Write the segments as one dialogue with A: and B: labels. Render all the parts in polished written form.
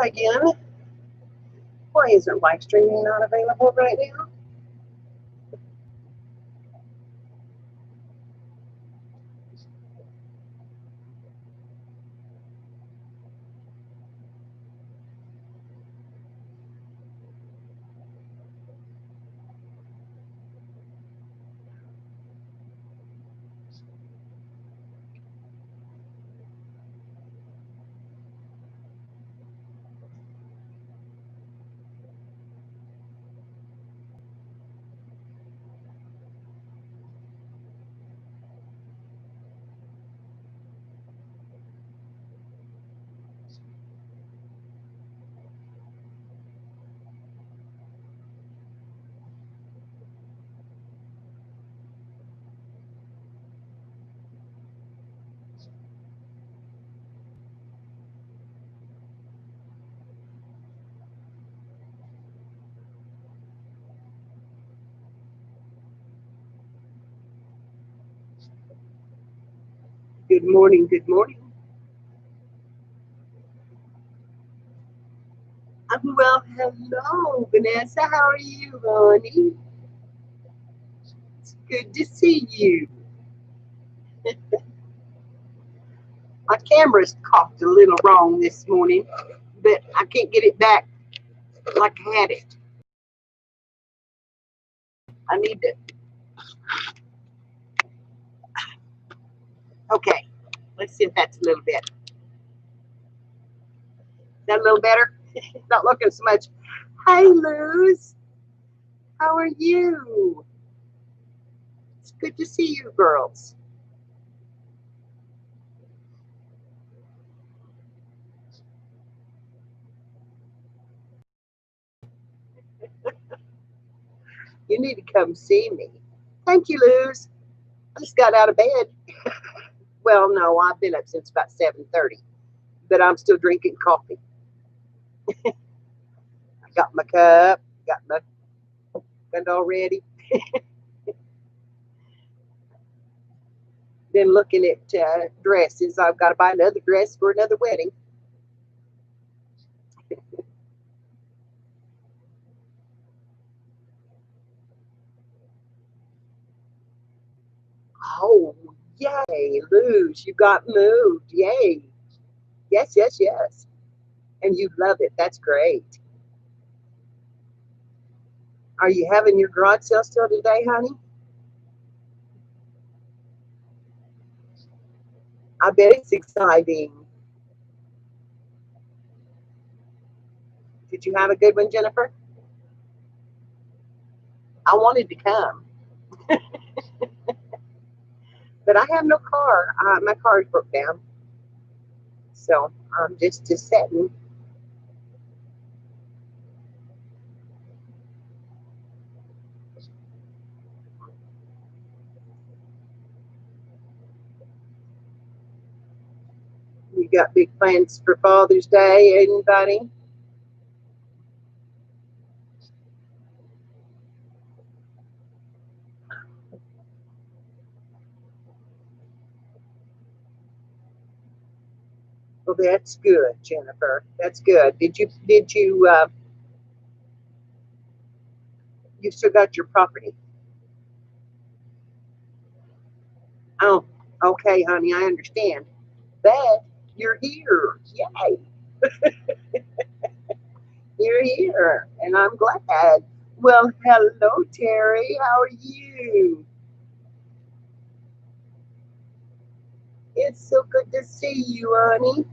A: try again. Why isn't live streaming not available right now? Good morning, good morning. Well, hello, Vanessa. How are you, honey? It's good to see you. My camera's cocked a little wrong this morning, but I can't get it back like I had it. I need to. Okay, let's see if that's a little better. Is that a little better? Not looking so much. Hi, Luz. How are you? It's good to see you, girls. You need to come see me. Thank you, Luz. I just got out of bed. Well, no, I've been up since about 7:30, but I'm still drinking coffee. I got my cup, got it all ready. Been looking at dresses. I've got to buy another dress for another wedding. Oh, yay, Luz, you got moved. Yay. Yes, yes, yes. And you love it. That's great. Are you having your garage sale still today, honey? I bet it's exciting. Did you have a good one, Jennifer? I wanted to come, but I have no car. My car's broke down. So I'm just sitting. You got big plans for Father's Day, anybody? Well, that's good, Jennifer. That's good. You still got your property? Oh, okay, honey, I understand. But you're here. Yay. You're here, and I'm glad. Well, hello, Terry. How are you? It's so good to see you, honey.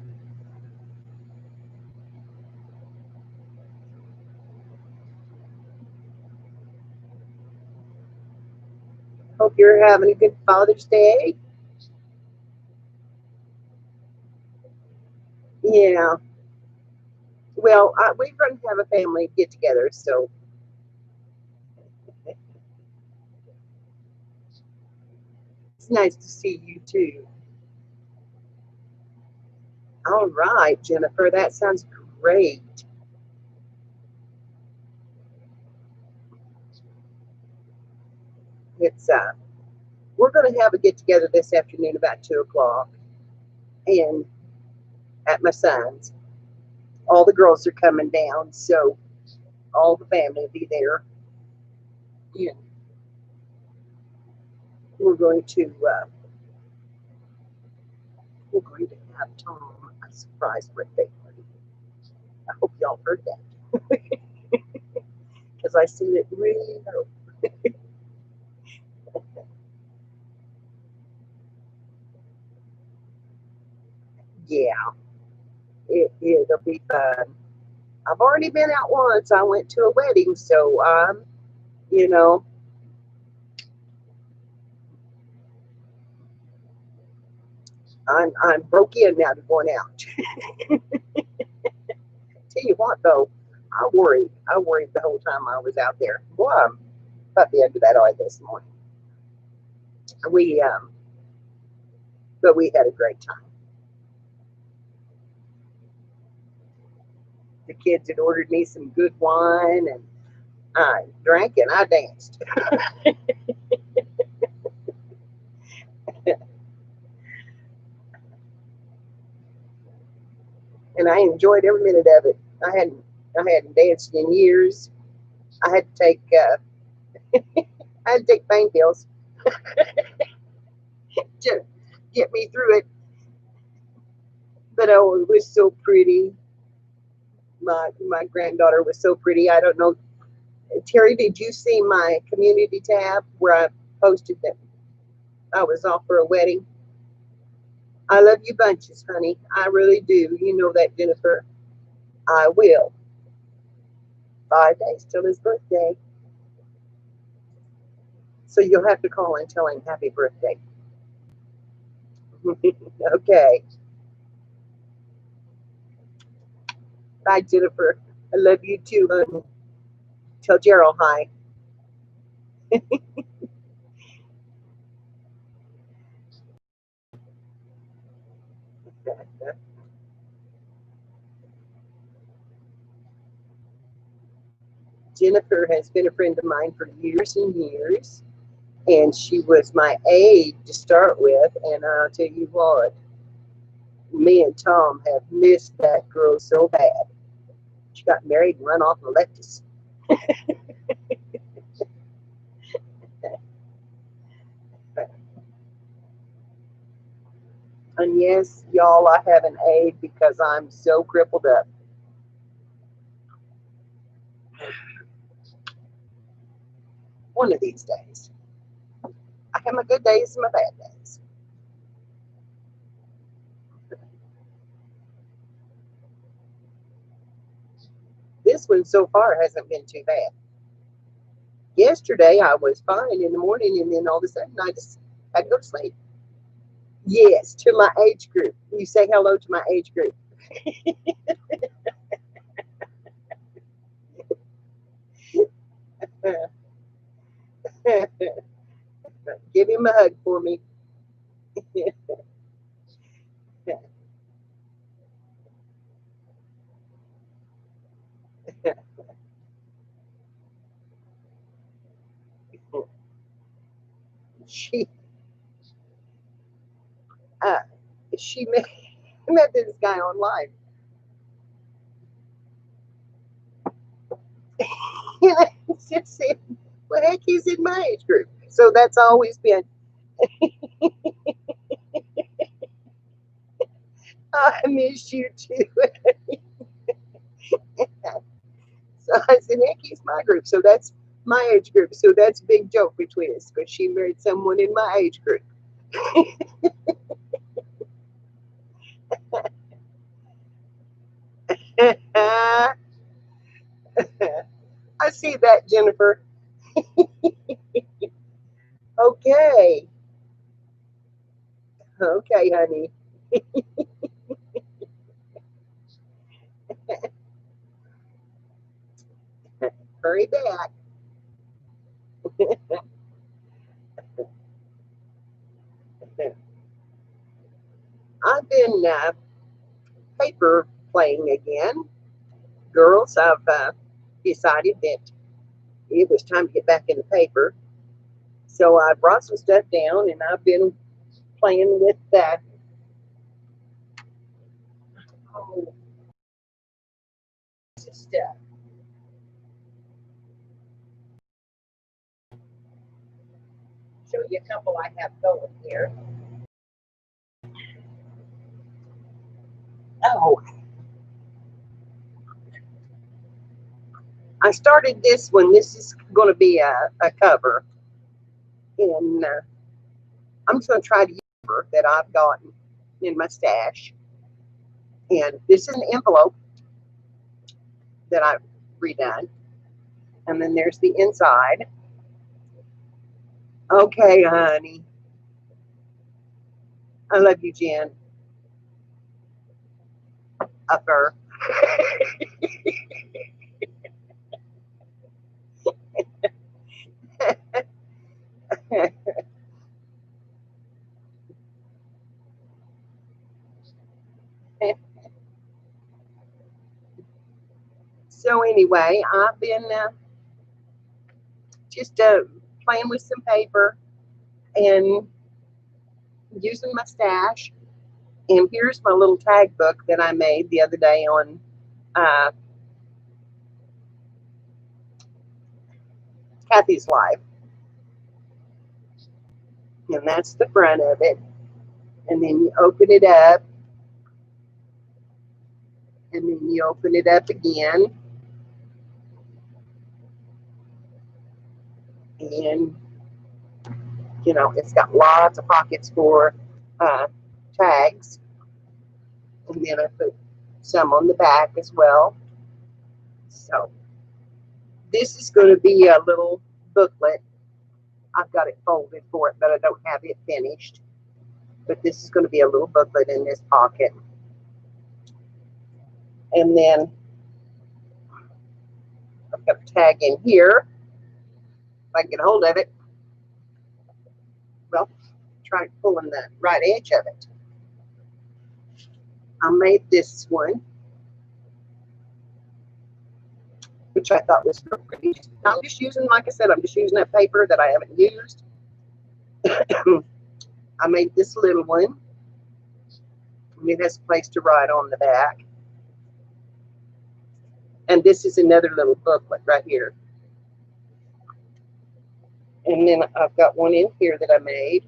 A: Hope you're having a good Father's Day. Yeah. Well, we're going to have a family get together, so it's nice to see you too. All right, Jennifer, that sounds great. It's we're going to have a get together this afternoon about 2 o'clock, and at my son's, all the girls are coming down, so all the family will be there. Yeah, we're going to uh, we're going to have Tom a surprise birthday party. I hope y'all heard that because I see it really low. Yeah, it'll be fun. I've already been out once. I went to a wedding, so you know, I'm broke in now to going out. Tell you what though, I worried. I worried the whole time I was out there. Boy, I'm about the end of that eye this morning. We but we had a great time. The kids had ordered me some good wine, and I drank and I danced. And I enjoyed every minute of it. I hadn't danced in years. I had to take I had to take pain pills to get me through it. But oh, it was so pretty. My granddaughter was so pretty. I don't know, Terry, did you see my community tab where I posted that I was off for a wedding? I love you bunches, honey. I really do. You know that, Jennifer. I will. 5 days till his birthday. So you'll have to call and tell him happy birthday. Okay. Bye, Jennifer. I love you too, honey. Tell Gerald hi. Jennifer has been a friend of mine for years and years, and she was my aide to start with. And I'll tell you what, me and Tom have missed that girl so bad. She got married and run off and left us. And yes, y'all, I have an aide because I'm so crippled up. One of these days. I have my good days and my bad days. This one so far hasn't been too bad. Yesterday I was fine in the morning, and then all of a sudden I just had to go to sleep. Yes, to my age group. You say hello to my age group. Give him a hug for me. she uh, she met this guy online. And I just said, well, heck, he's in my age group. So that's always been, I miss you too. So I said, heck, he's my group. So that's my age group. So that's a big joke between us because she married someone in my age group. I see that, Jennifer. Okay. Okay, honey. Hurry back. I've been paper playing again. Girls, I've decided that it was time to get back in the paper. So I brought some stuff down, and I've been playing with that. Oh, of stuff. Show you a couple I have going here. Oh, I started this one. This is going to be a cover. And I'm just going to try to use a cover that I've gotten in my stash. And this is an envelope that I've redone. And then there's the inside. Okay, honey. I love you, Jen. Upper. So anyway, I've been just playing with some paper and using my stash. And here's my little tag book that I made the other day on Kathy's Live. And that's the front of it. And then you open it up. And then you open it up again. And, you know, it's got lots of pockets for tags. And then I put some on the back as well. So this is going to be a little booklet. I've got it folded for it, but I don't have it finished. But this is going to be a little booklet in this pocket. And then I've got a tag in here. If I can get a hold of it. Well, try pulling the right edge of it. I made this one, which I thought was pretty. I'm just using, like I said, I'm just using that paper that I haven't used. I made this little one. And it has a place to write on the back. And this is another little booklet right here. And then I've got one in here that I made.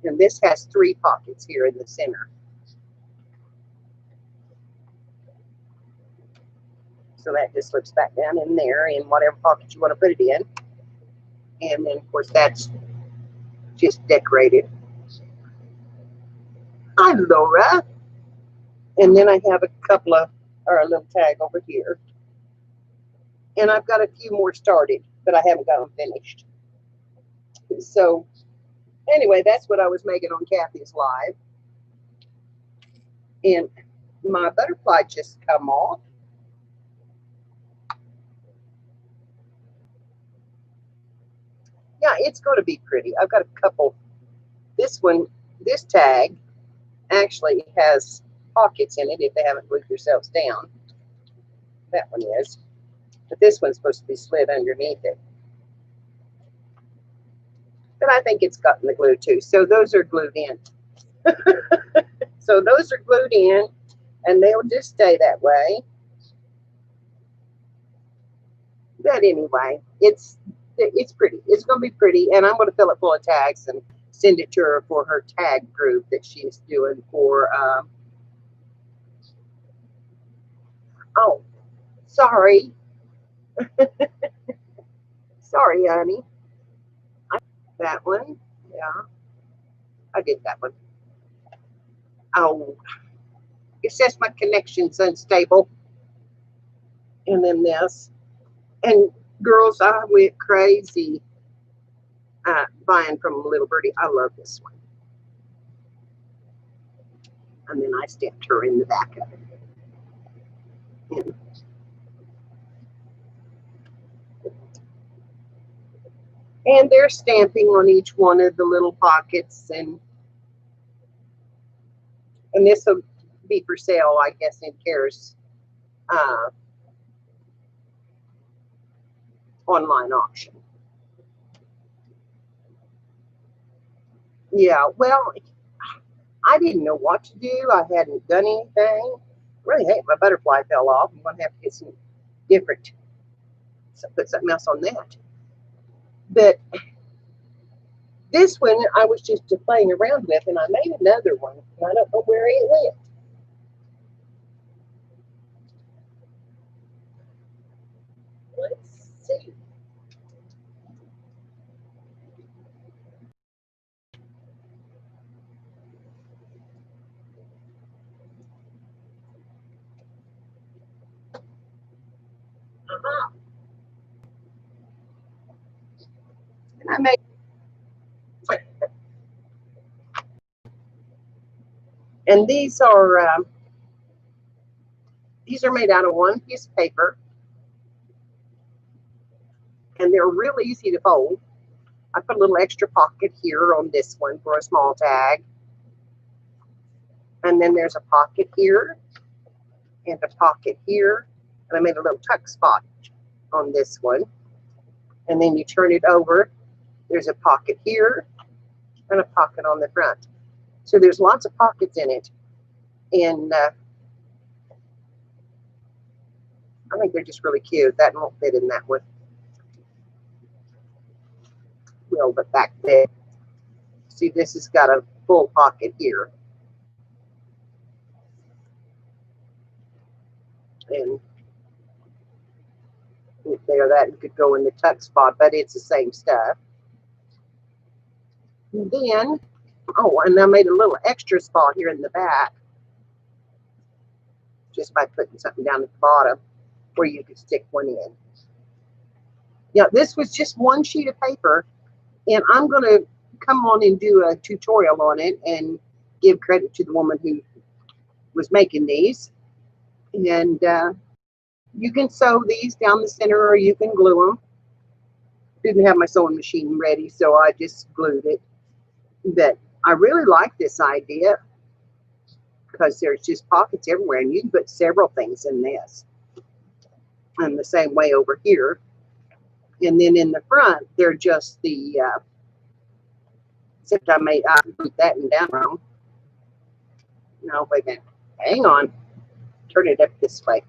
A: And this has 3 pockets here in the center. So that just slips back down in there in whatever pocket you want to put it in. And then, of course, that's just decorated. Hi, Laura. And then I have a couple of, or a little tag over here. And I've got a few more started, but I haven't got them finished. So anyway, that's what I was making on Kathy's Live. And my butterfly just come off. Yeah, it's going to be pretty. I've got a couple. This one, this tag actually has pockets in it if they haven't glued themselves down. That one is. But this one's supposed to be slid underneath it. But I think it's gotten the glue too. So those are glued in. So those are glued in and they'll just stay that way. But anyway, it's pretty. It's going to be pretty. And I'm going to fill it full of tags and send it to her for her tag group that she's doing for, oh, sorry. Sorry, honey. That one. Yeah. I did that one. Oh, it says my connection's unstable. And then this. And girls, I went crazy buying from Little Birdie. I love this one. And then I stamped her in the back of it. And they're stamping on each one of the little pockets. And this will be for sale, I guess, in Kara's online auction. Yeah, well, I didn't know what to do. I hadn't done anything. Really hate my butterfly fell off. I'm gonna have to get some different, so put something else on that. But this one I was just playing around with, and I made another one, and I don't know where it went. Let's see. Uh-huh. And I made, and these are made out of one piece of paper, and they're real easy to fold. I put a little extra pocket here on this one for a small tag, and then there's a pocket here and a pocket here, and I made a little tuck spot on this one. And then you turn it over, there's a pocket here and a pocket on the front. So there's lots of pockets in it, and I think they're just really cute. That won't fit in that one. Well, but back there, see, this has got a full pocket here, and there, that could go in the tuck spot, but it's the same stuff. And then, oh, and I made a little extra spot here in the back, just by putting something down at the bottom where you could stick one in. Yeah, this was just one sheet of paper, and I'm going to come on and do a tutorial on it and give credit to the woman who was making these. And you can sew these down the center, or you can glue them. Didn't have my sewing machine ready, so I just glued it. But I really like this idea because there's just pockets everywhere, and you can put several things in this. And the same way over here. And then in the front, they're just the, except I put that one down wrong. No, wait a minute. Hang on. Turn it up this way.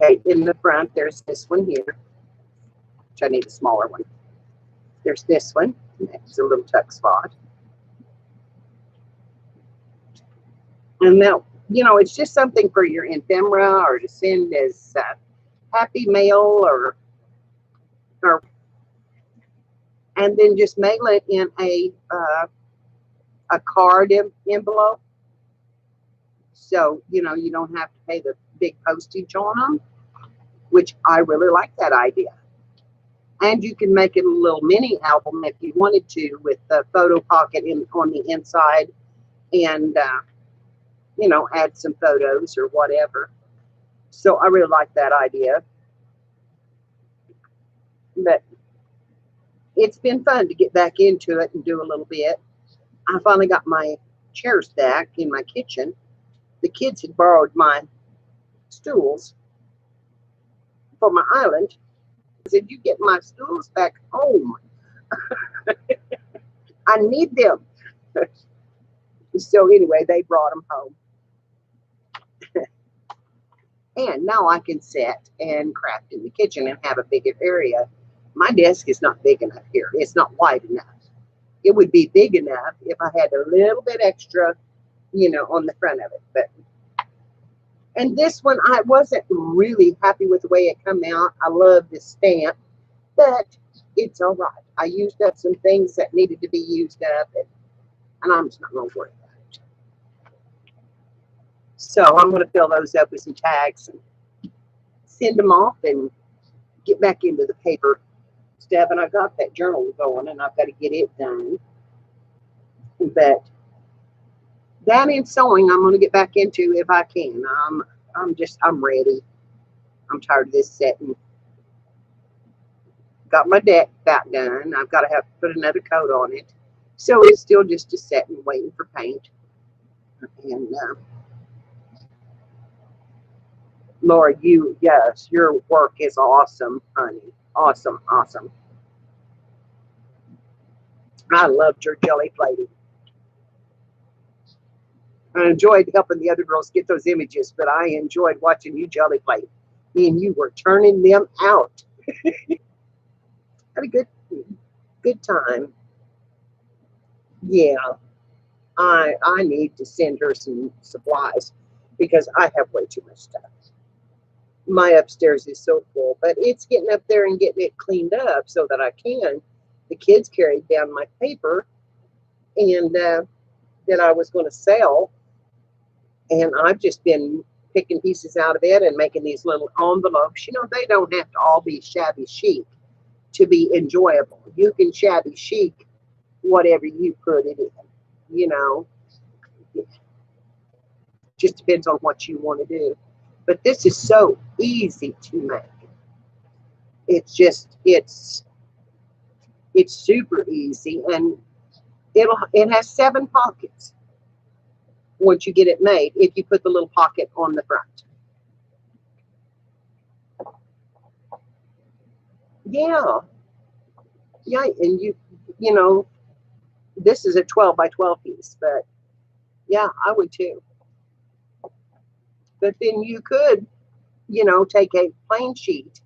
A: Okay, in the front, there's this one here, which I need a smaller one. There's this one. That's a little tuck spot. And now, you know, it's just something for your ephemera or to send as happy mail or and then just mail it in a card envelope. So, you know, you don't have to pay the big postage on them, which I really like that idea. And you can make it a little mini album if you wanted to, with the photo pocket on the inside, and you know, add some photos or whatever. So I really like that idea. But it's been fun to get back into it and do a little bit. I finally got my chair stack in my kitchen. The kids had borrowed my stools for my island. I said, "You get my stools back home. I need them." So anyway, they brought them home. And now I can sit and craft in the kitchen and have a bigger area. My desk is not big enough here. It's not wide enough. It would be big enough if I had a little bit extra, you know, on the front of it. But and this one, I wasn't really happy with the way it come out. I love this stamp, but it's all right. I used up some things that needed to be used up, and I'm just not going to worry about it. So I'm going to fill those up with some tags and send them off and get back into the paper stuff. And I got that journal going, and I've got to get it done. But that and sewing, I'm going to get back into if I can. I'm ready. I'm tired of this setting. Got my deck about done. I've got to have to put another coat on it. So it's still just a setting waiting for paint. And Laura, yes, your work is awesome, honey. Awesome, awesome. I loved your jelly plating. I enjoyed helping the other girls get those images, but I enjoyed watching you jelly plate. And you were turning them out. Had a good time. Yeah, I need to send her some supplies because I have way too much stuff. My upstairs is so full, but it's getting up there and getting it cleaned up so that I can. The kids carried down my paper and that I was going to sell, and I've just been picking pieces out of it and making these little envelopes. You know, they don't have to all be shabby chic to be enjoyable. You can shabby chic whatever you put it in, you know. It just depends on what you want to do. But this is so easy to make. It's just it's super easy, and it has 7 pockets once you get it made if you put the little pocket on the front. Yeah. Yeah, and you know, this is a 12 by 12 piece, but yeah, I would too. But then you could, you know, take a plain sheet.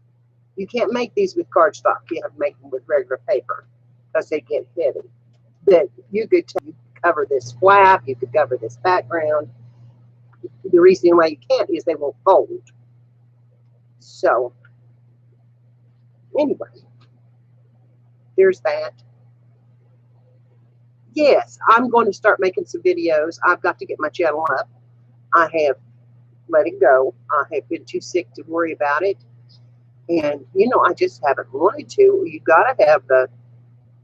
A: You can't make these with cardstock. You have to make them with regular paper because they get heavy. But you could cover this flap, you could cover this background. The reason why you can't is they won't fold. So anyway, there's that. Yes, I'm going to start making some videos. I've got to get my channel up. I have let it go. I have been too sick to worry about it. And, you know, I just haven't wanted to. You got to have the,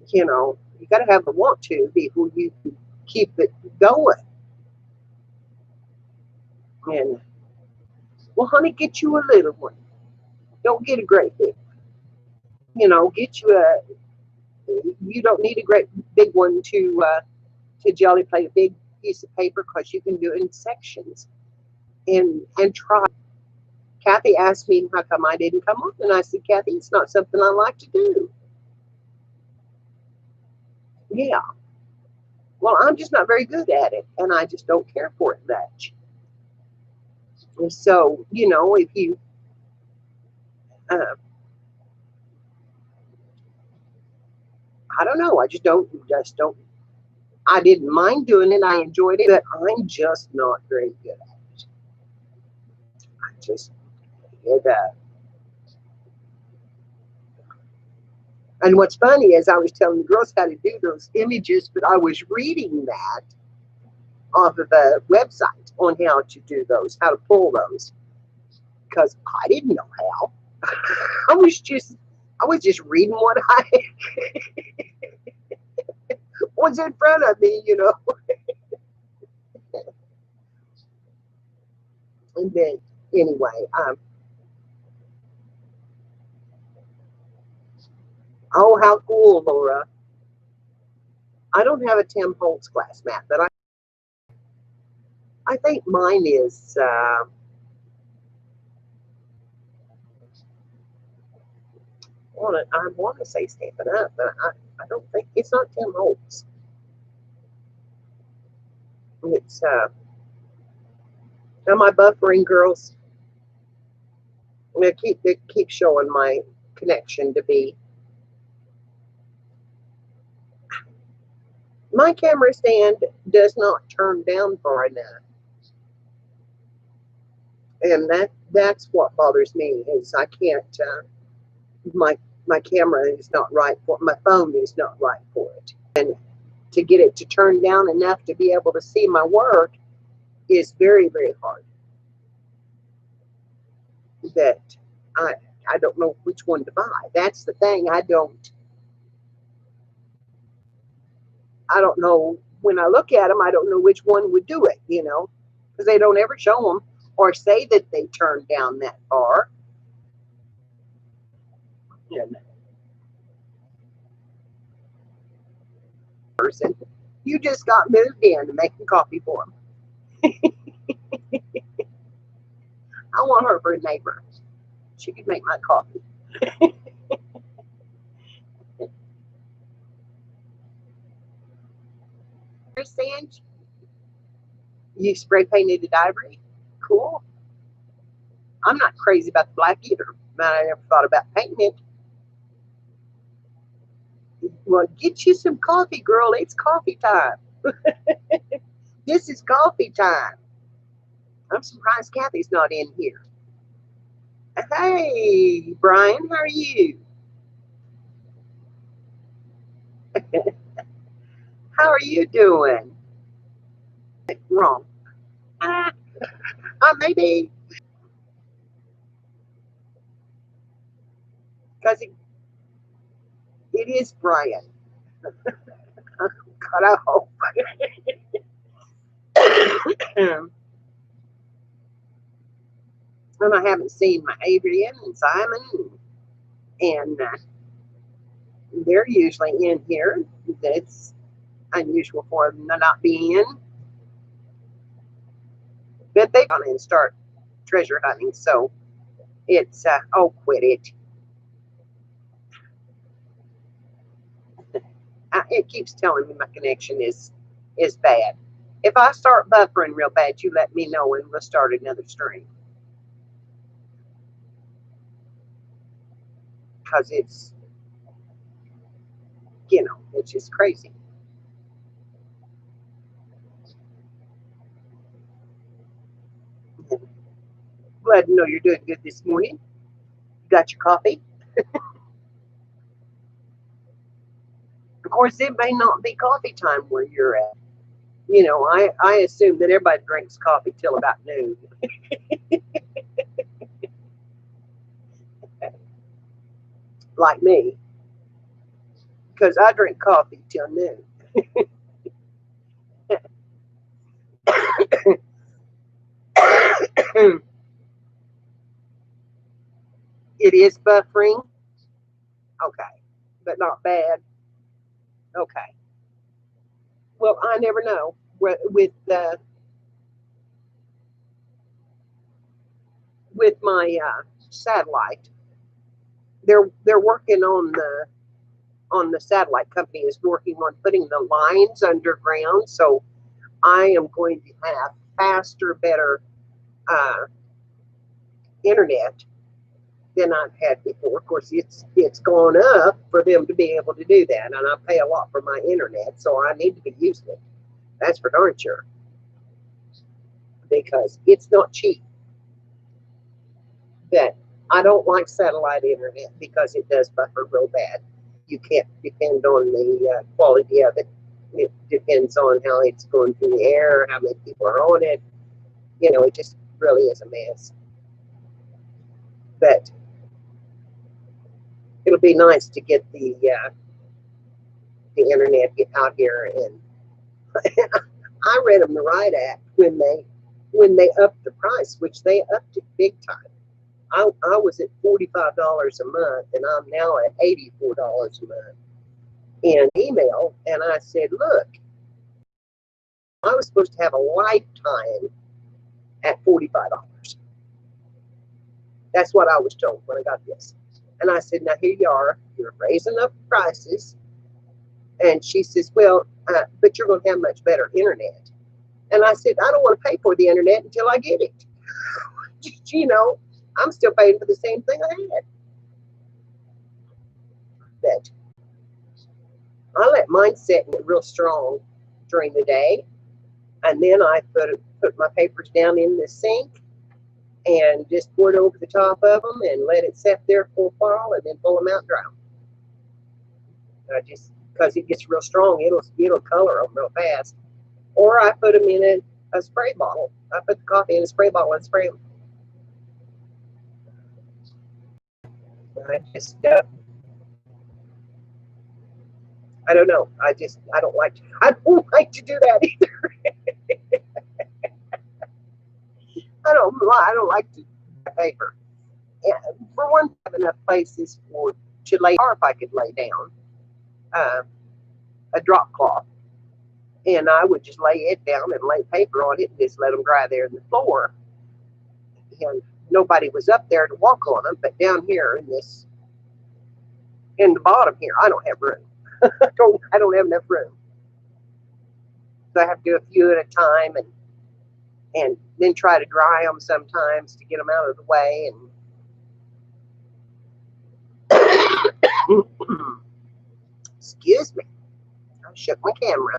A: you know, you got to have the want to before you can keep it going. And, well, honey, get you a little one. Don't get a great big one. You know, get you you don't need a great big one to jelly plate a big piece of paper because you can do it in sections and try. Kathy asked me how come I didn't come on, and I said, Kathy, it's not something I like to do. Yeah. Well, I'm just not very good at it, and I just don't care for it much. And so, you know, if you, I don't know, I just don't, I didn't mind doing it. I enjoyed it, but I'm just not very good at it. I just, it, and what's funny is I was telling the girls how to do those images, but I was reading that off of a website on how to do those, how to pull those, because I didn't know how. I was just reading what I was in front of me, you know. And then anyway, oh, how cool, Laura. I don't have a Tim Holtz glass mat, but I think mine is I want to say Stampin' Up, but I don't think it's not Tim Holtz. It's now my buffering girls. They keep showing my connection to be. My camera stand does not turn down far enough, and that's what bothers me is I can't. My camera is not right for it. My phone is not right for it, and to get it to turn down enough to be able to see my work is very, very hard. That I don't know which one to buy. That's the thing. I don't know when I look at them. I don't know which one would do it. You know, because they don't ever show them or say that they turn down that far. And person, you just got moved in making coffee for them. I want her for a neighbor. She could make my coffee. sand? You spray painted it ivory? Cool. I'm not crazy about the black either, but I never thought about painting it. Well, get you some coffee, girl. It's coffee time. This is coffee time. I'm surprised Kathy's not in here. Hey, Brian, how are you? How are you doing? Wrong. Maybe. Because it is Brian. Cut off. And I haven't seen my Adrian and Simon, and they're usually in here. It's unusual for them to not be in. But they've gone and start treasure hunting, so it's, oh, quit it. It keeps telling me my connection is bad. If I start buffering real bad, you let me know and we'll start another stream. Because it's, you know, it's just crazy. Glad to know you're doing good this morning. You got your coffee? Of course, it may not be coffee time where you're at. You know, I assume that everybody drinks coffee till about noon. Like me. Because I drink coffee till noon. It is buffering. Okay. But not bad. Okay. Well, I never know. With my satellite, they're working on the satellite company is working on putting the lines underground. So I am going to have faster, better internet than I've had before. Of course, it's gone up for them to be able to do that, and I pay a lot for my internet, so I need to be using it. That's for darn sure, because it's not cheap. But I don't like satellite internet because it does buffer real bad. You can't depend on the quality of it. It depends on how it's going through the air, how many people are on it. You know, it just really is a mess. But it'll be nice to get the internet out here, and I read them the right act when they upped the price, which they upped it big time. I was at $45 a month, and I'm now at $84 a month in email. And I said, look, I was supposed to have a lifetime at $45. That's what I was told when I got this. And I said, now here you are, you're raising up prices. And she says, well, but you're going to have much better internet. And I said, I don't want to pay for the internet until I get it. You know, I'm still paying for the same thing I had. But I let mine set real strong during the day. And then I put my papers down in the sink and just poured over the top of them and let it set there for a while and then pull them out dry. Because it gets real strong, it'll color them real fast. Or I put them in a spray bottle. I put the coffee in a spray bottle and spray them. I don't know. I don't like to do that either. I don't like to paper. And for one, I have enough places to lay, or if I could lay down a drop cloth, and I would just lay it down and lay paper on it and just let them dry there in the floor. And nobody was up there to walk on them, but down here in the bottom here, I don't have room. I don't have enough room. So I have to do a few at a time and then try to dry them sometimes to get them out of the way. And excuse me, I shook my camera.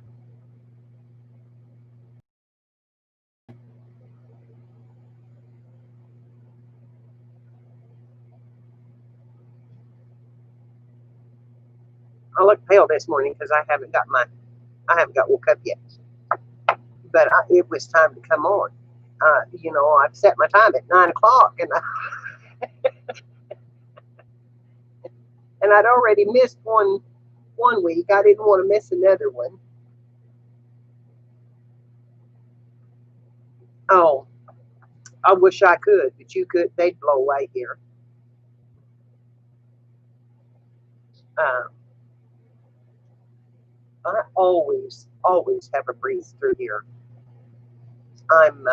A: I look pale this morning because I haven't got woke up yet. But it was time to come on. I've set my time at 9 o'clock, and I'd already missed one week. I didn't want to miss another one. Oh, I wish I could, but you could. They'd blow away here. Uh, I always have a breeze through here. I'm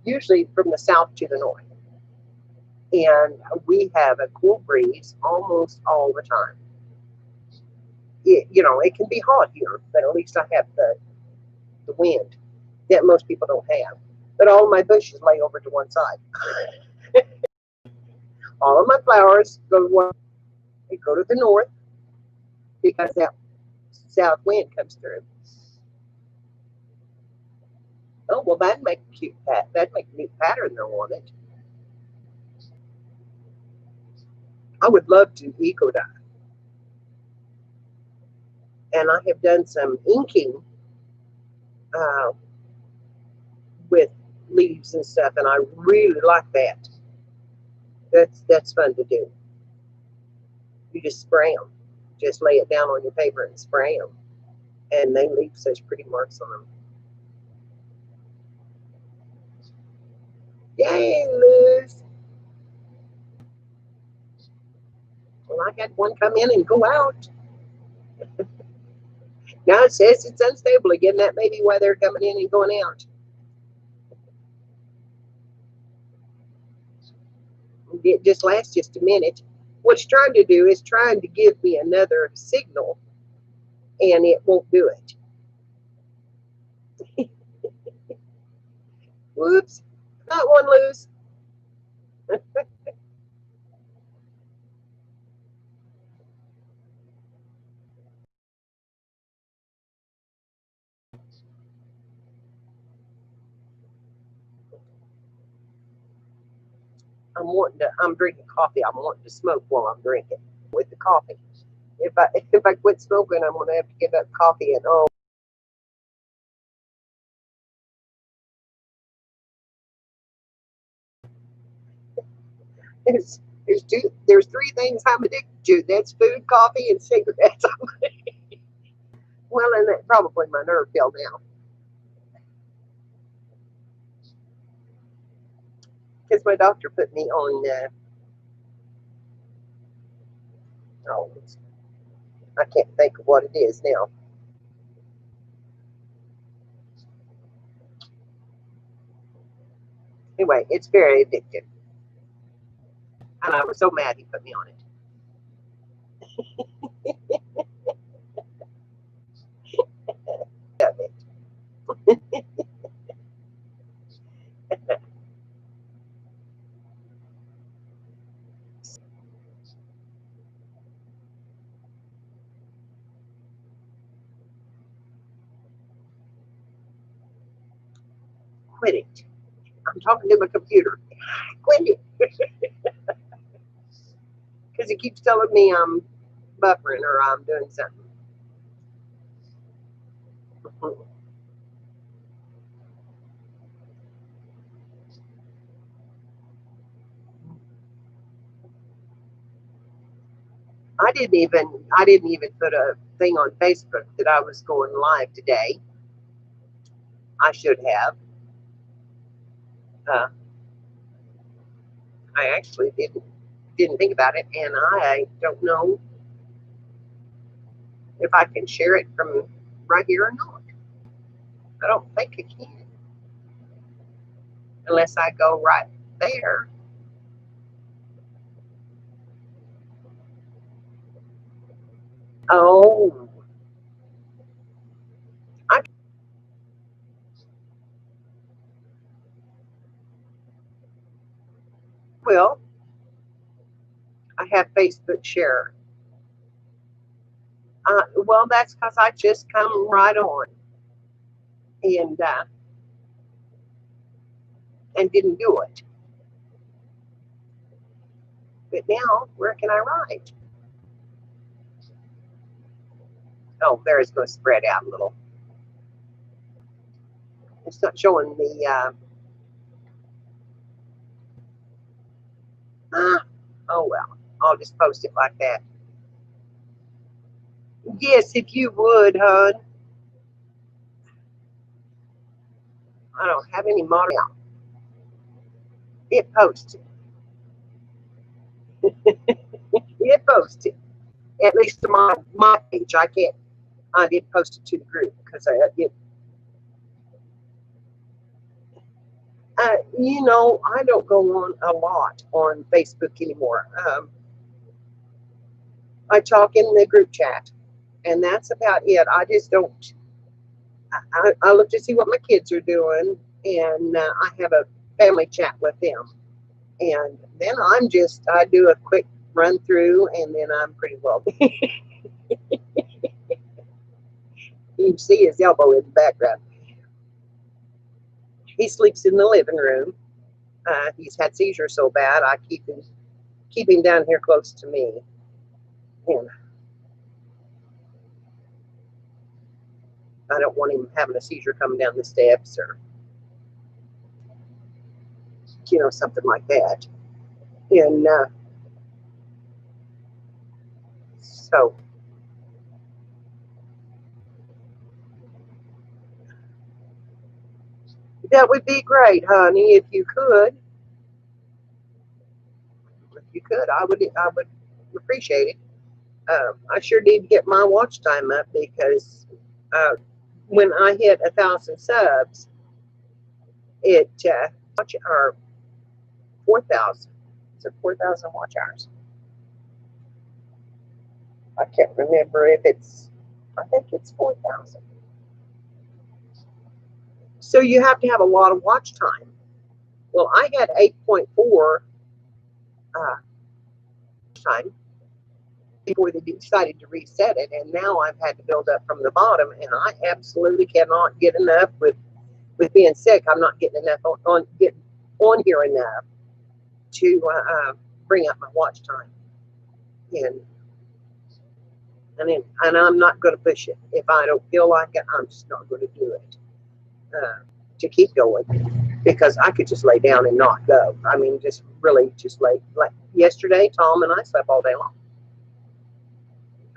A: usually from the south to the north, and we have a cool breeze almost all the time. It can be hot here, but at least I have the wind that most people don't have. But all my bushes lay over to one side. All of my flowers go to the north because that south wind comes through. Oh well, that'd make a cute that'd make a neat pattern though on it. I would love to eco dye, and I have done some inking uh, with leaves and stuff, and I really like that. That's fun to do. You just spray them, just lay it down on your paper and spray them, and they leave such pretty marks on them. Yay, Liz! Well, I had one come in and go out. Now it says it's unstable again. That may be why they're coming in and going out. It just lasts just a minute. What it's trying to do is trying to give me another signal, and it won't do it. Whoops, got one loose. I'm drinking coffee. I'm wanting to smoke while I'm drinking with the coffee. If I quit smoking, I'm gonna have to give up coffee. And oh, there's three things I'm addicted to. That's food, coffee, and cigarettes. Well, and that probably my nerve pill now, because my doctor put me on. Oh, I can't think of what it is now. Anyway, it's very addictive, and I was so mad he put me on it. Quit it. I'm talking to my computer. Quit it. Because it keeps telling me I'm buffering or I'm doing something. I didn't even put a thing on Facebook that I was going live today. I should have. Uh, I actually didn't think about it, and I don't know if I can share it from right here or not. I don't think I can unless I go right there. Oh, have Facebook share. Well, that's because I just come right on and didn't do it. But now, where can I write? Oh, there it's going to spread out a little. It's not showing the. Oh well, I'll just post it like that. Yes, if you would, hon. I don't have any model. It posted. It posted. At least to my page. I did post it to the group because I did. I don't go on a lot on Facebook anymore. I talk in the group chat, and that's about it. I just don't. I look to see what my kids are doing, and I have a family chat with them. And then I do a quick run through, and then I'm pretty well. You can see his elbow in the background. He sleeps in the living room. He's had seizures so bad, I keep him down here close to me. And I don't want him having a seizure coming down the steps or, something like that. And so that would be great, honey, if you could. If you could, I would appreciate it. I sure need to get my watch time up because when I hit 1,000 subs, it or 4,000. So 4,000 watch hours. I can't remember if I think it's 4,000. So you have to have a lot of watch time. Well, I had 8.4 time before they decided to reset it, and now I've had to build up from the bottom, and I absolutely cannot get enough with being sick. I'm not getting enough getting on here enough to bring up my watch time, and I'm not going to push it. If I don't feel like it, I'm just not going to do it to keep going, because I could just lay down and not go. I mean, just lay. Like yesterday, Tom and I slept all day long.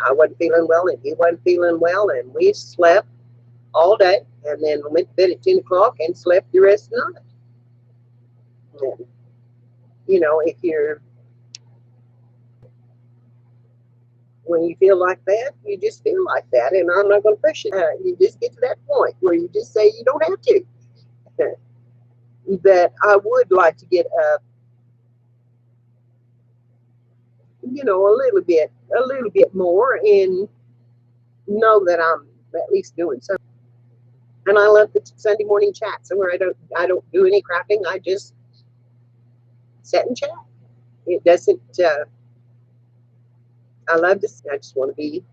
A: I wasn't feeling well, and he wasn't feeling well, and we slept all day, and then went to bed at 10 o'clock and slept the rest of the night. And, if when you feel like that, you just feel like that, and I'm not going to push it. You just get to that point where you just say you don't have to. That I would like to get up, a little bit more, and know that I'm at least doing something. And I love the Sunday morning chats where I don't do any crafting. I just sit and chat. It doesn't. I love this. I just want to be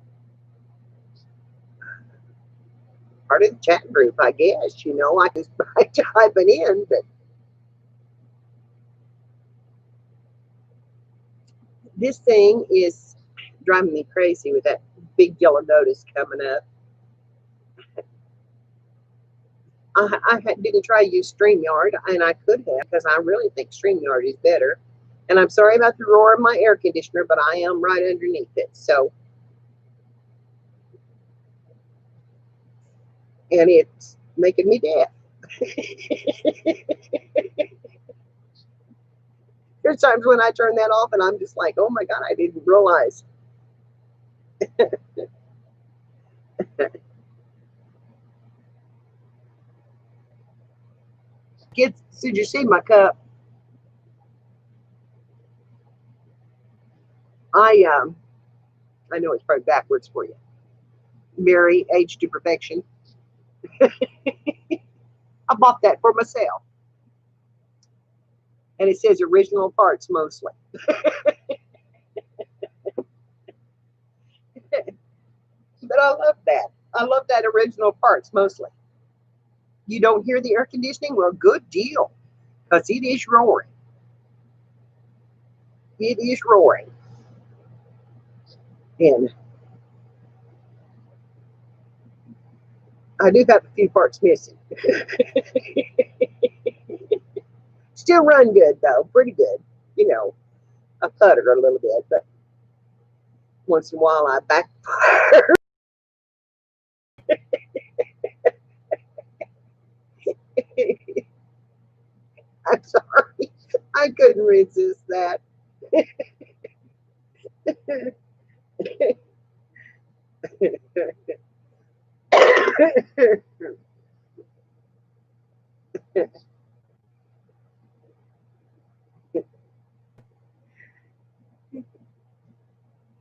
A: part of the chat group, I guess. I just type it in, but this thing is driving me crazy with that big yellow notice coming up. I didn't try to use StreamYard, and I could have, because I really think StreamYard is better. And I'm sorry about the roar of my air conditioner, but I am right underneath it. So, and it's making me deaf. There's times when I turn that off and I'm just like, oh my God, I didn't realize. Kids, did you see my cup? I know it's probably backwards for you. Mary, Age to Perfection. I bought that for myself. And it says original parts mostly. I love that. I love that original parts mostly. You don't hear the air conditioning? Well, good deal, because it is roaring. It is roaring. And I do have a few parts missing. Still run good, though. Pretty good. You know, I putter a little bit, but once in a while I backfire. I'm sorry. I couldn't resist that.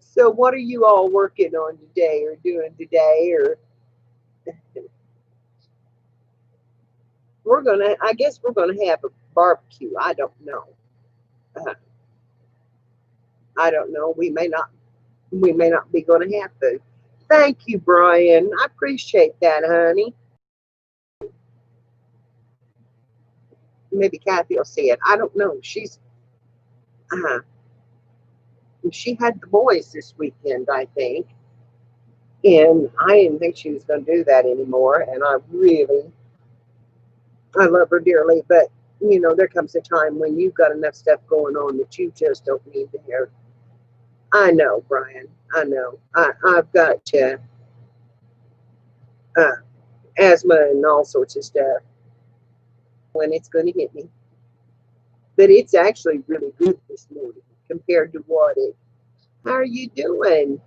A: So what are you all working on today or doing today? Or I guess we're gonna have a barbecue. I don't know. Uh, I don't know. We may not be gonna have food. Thank you, Brian. I appreciate that, honey. Maybe Kathy will see it. I don't know. Uh, she had the boys this weekend, I think. And I didn't think she was going to do that anymore. And I love her dearly. But, you know, there comes a time when you've got enough stuff going on that you just don't need to hear. I know, Brian. I know. I've got uh, asthma and all sorts of stuff when it's going to hit me. But it's actually really good this morning compared to what it. How are you doing?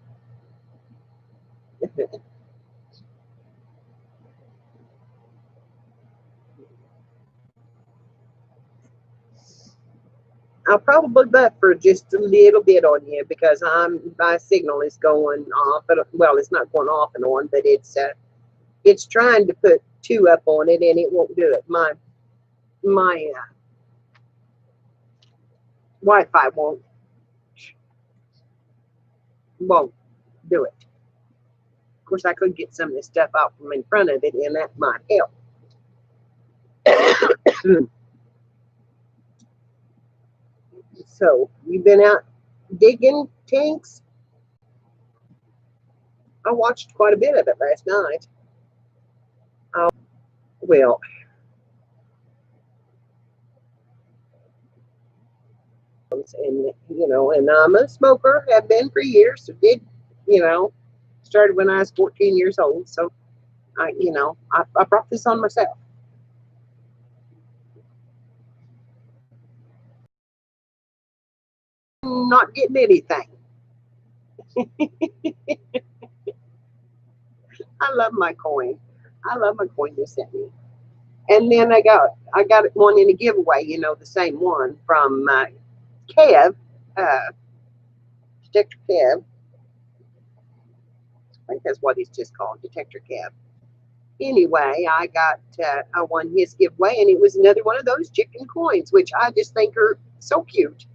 A: I'll probably buffer just a little bit on you because my signal is going off. Well, it's not going off and on, but it's trying to put two up on it and it won't do it. My Wi-Fi won't do it. Of course, I could get some of this stuff out from in front of it, and that might help. So, you've been out digging tanks? I watched quite a bit of it last night. Well, and and I'm a smoker, have been for years. So you know, started when I was 14 years old. So I brought this on myself. Not getting anything. I love my coin. I love my coin you sent me. And then I got one in a giveaway. The same one from Kev, Detector Kev. I think that's what he's just called, Detector Kev. Anyway, I won his giveaway, and it was another one of those chicken coins, which I just think are so cute.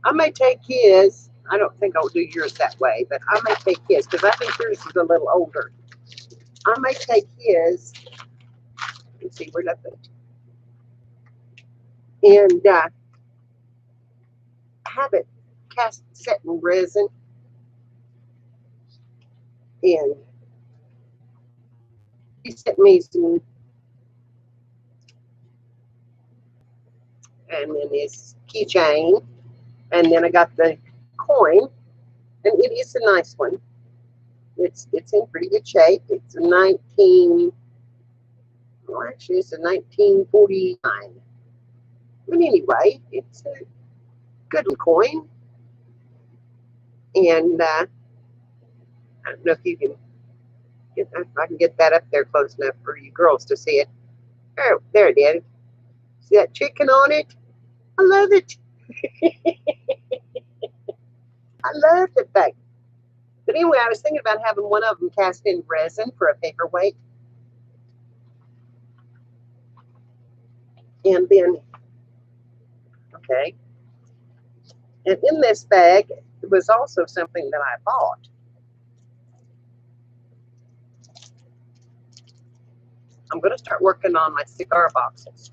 A: I may take his. I don't think I'll do yours that way, but I may take his because I think yours is a little older. I may take his. Let's see, where'd I put it? And have it cast set in resin. And he sent me some, and then his keychain. And then I got the coin, and it is a nice one. It's in pretty good shape. It's a 19. Well, actually, it's a 1949. But anyway, it's a good coin. And I don't know if you can if I can get that up there close enough for you girls to see it. Oh, there it is. See that chicken on it? I love it. I love the thing. But anyway, I was thinking about having one of them cast in resin for a paperweight. And then, okay. And in this bag was also something that I bought. I'm going to start working on my cigar boxes.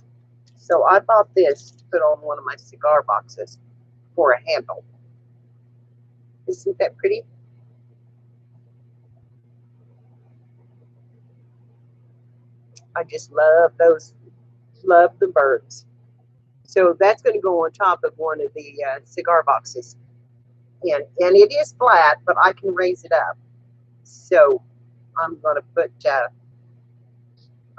A: So I bought this to put on one of my cigar boxes for a handle. Isn't that pretty? I just love those, love the birds. So that's going to go on top of one of the cigar boxes. And it is flat, but I can raise it up. So I'm going to put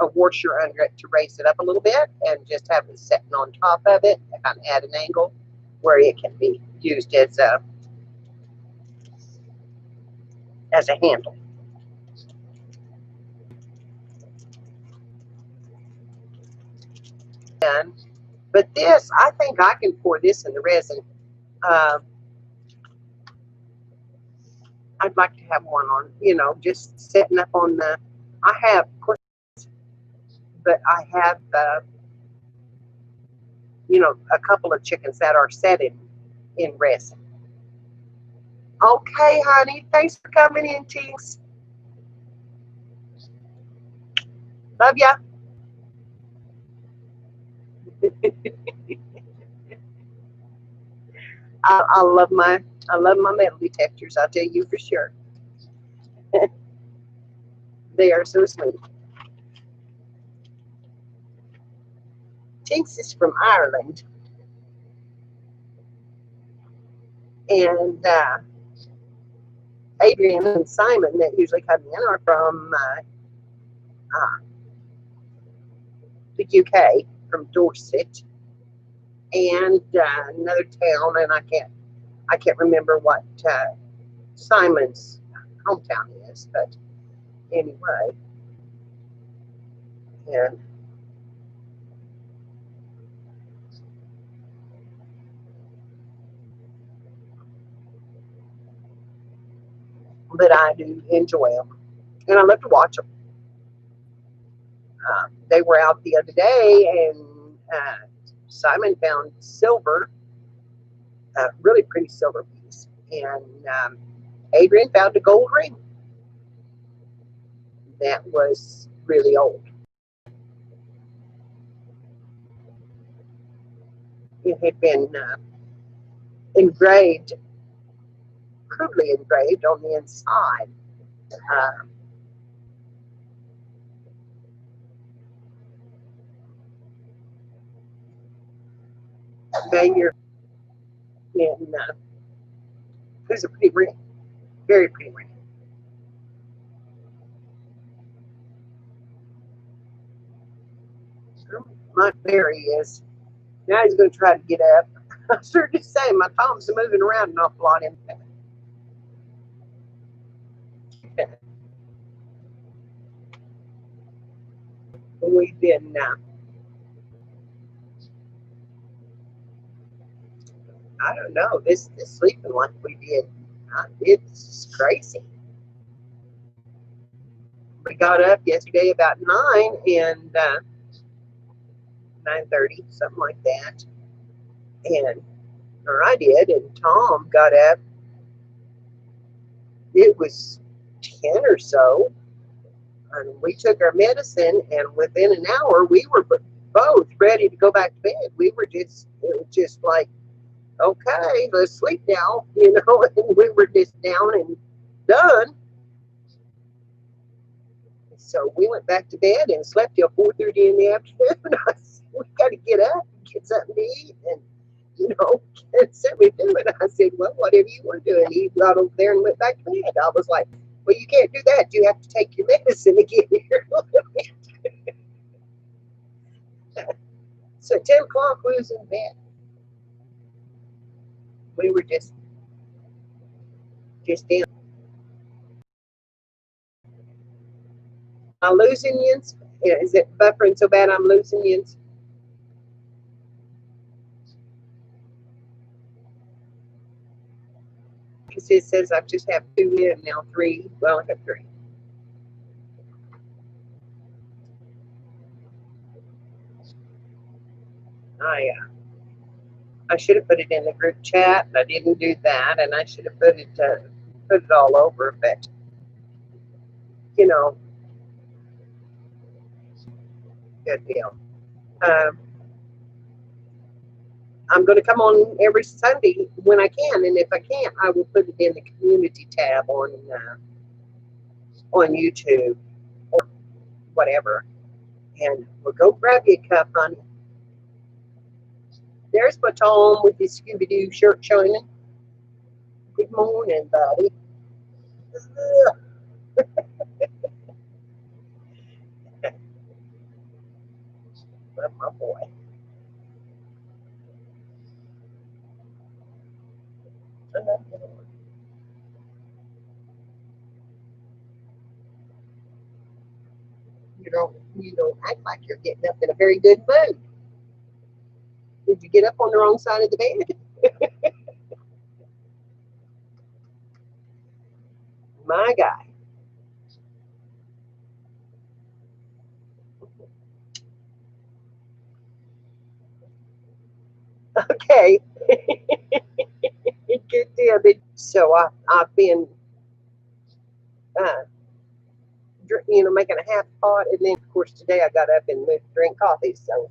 A: a washer under it to raise it up a little bit and just have it sitting on top of it and add an angle where it can be used as a handle. But this, I think I can pour this in the resin. I'd like to have one on, just setting up on the, I have, of course, but I have, a couple of chickens that are set in resin. Okay, honey, thanks for coming in, Tinks. Love ya. I love my metal detectors. I'll tell you for sure. They are so sweet. Tinks is from Ireland, and Adrian and Simon that usually come in are from the UK, from Dorset, and another town, and I can't remember what Simon's hometown is, but anyway, and but I do enjoy them, and I love to watch them. They were out the other day, and Simon found silver, really pretty silver piece, and Adrian found a gold ring that was really old. It had been engraved, crudely engraved on the inside. Uh, Mayor, and it was a pretty ring, very pretty ring. My Barry is now he's going to try to get up. I started to say my palms are moving around an awful lot. We've been I don't know, this sleeping like we did, it's crazy. We got up yesterday about 9 and 9:30, something like that, and or I did, and Tom got up. It was 10 or so, and we took our medicine, and within an hour we were both ready to go back to bed. It was just like, okay, let's sleep now, and we were just down and done. So we went back to bed and slept till 4:30 in the afternoon. I said, we got to get up and get something to eat, and and so we do it. I said, well, whatever you want to do. And he got over there and went back to bed. I was like, well, you can't do that. You have to take your medicine to get here. So 10 o'clock, we was in bed. We were just in. Am I losing you? Is it buffering so bad I'm losing you? Because it says I just have 2 in now, 3. Well, I have 3. I I should have put it in the group chat, and I didn't do that, and I should have put it all over, but you know, good deal. Um, I'm going to come on every Sunday when I can, and if I can't, I will put it in the community tab on YouTube or whatever. And we'll go grab you a cup, honey. There's my Tom with his Scooby-Doo shirt shining. Good morning, buddy. Love my boy. You don't act like you're getting up in a very good mood. Did you get up on the wrong side of the bed? My guy. Okay. Good deal. So I've been, making a half pot, and then of course today I got up and moved to drink coffee. So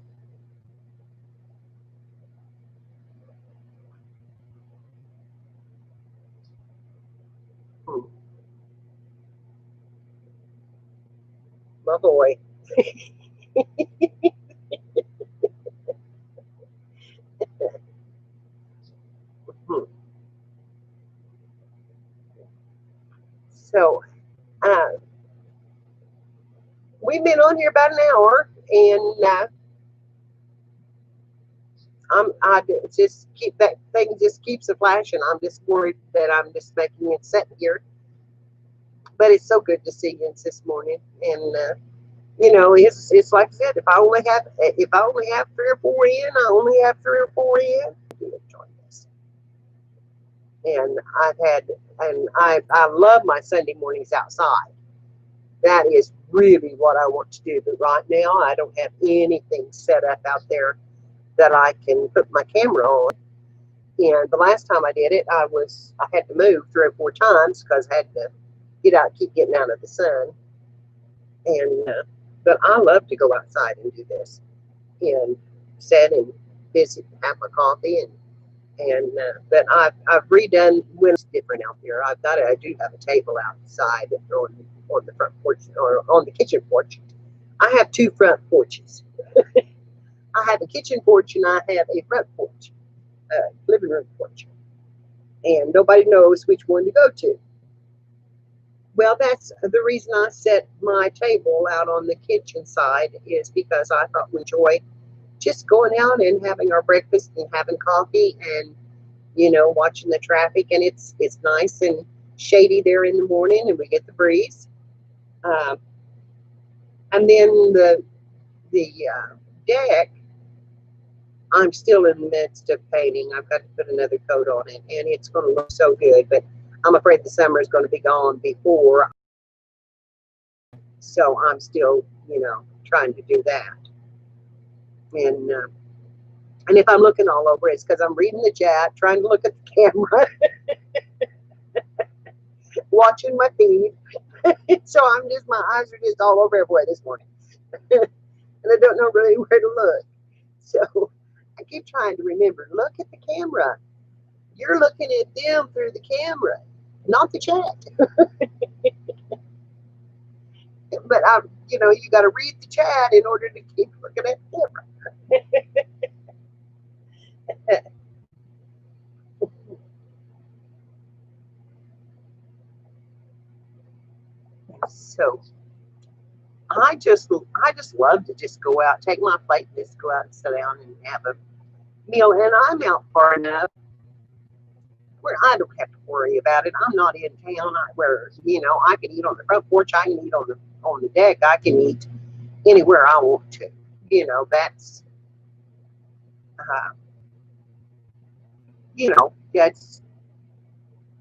A: my boy. So we've been on here about an hour, and I just keep that thing just keeps flashing. I'm just worried that I'm just making it set here. But it's so good to see you this morning, and it's like I said, if I only have 3 or 4 in, I only have 3 or 4 in. Enjoy this, and I love my Sunday mornings outside. That is really what I want to do. But right now, I don't have anything set up out there that I can put my camera on. And the last time I did it, I had to move 3 or 4 times because I had to keep getting out of the sun. And but I love to go outside and do this and sit and visit, have my coffee, but I've redone when it's different out there. I do have a table outside on the front porch or on the kitchen porch. I have 2 front porches. I have a kitchen porch and I have a front porch, living room porch, and nobody knows which one to go to. Well, that's the reason I set my table out on the kitchen side, is because I thought we enjoy just going out and having our breakfast and having coffee and watching the traffic, and it's nice and shady there in the morning, and we get the breeze. And then the deck, I'm still in the midst of painting. I've got to put another coat on it, and it's going to look so good, but I'm afraid the summer is going to be gone before. So I'm still, trying to do that. And if I'm looking all over, it's because I'm reading the chat, trying to look at the camera, watching my feed. So my eyes are just all over everywhere this morning. And I don't know really where to look. So I keep trying to remember, look at the camera. You're looking at them through the camera, not the chat. But you got to read the chat in order to keep looking at the camera. So I just love to just go out, take my plate, and just go out and sit down and have a meal. And I'm out far enough where I don't have to worry about it. I'm not in town where I can eat on the front porch, I can eat on the deck, I can eat anywhere I want to. That's that's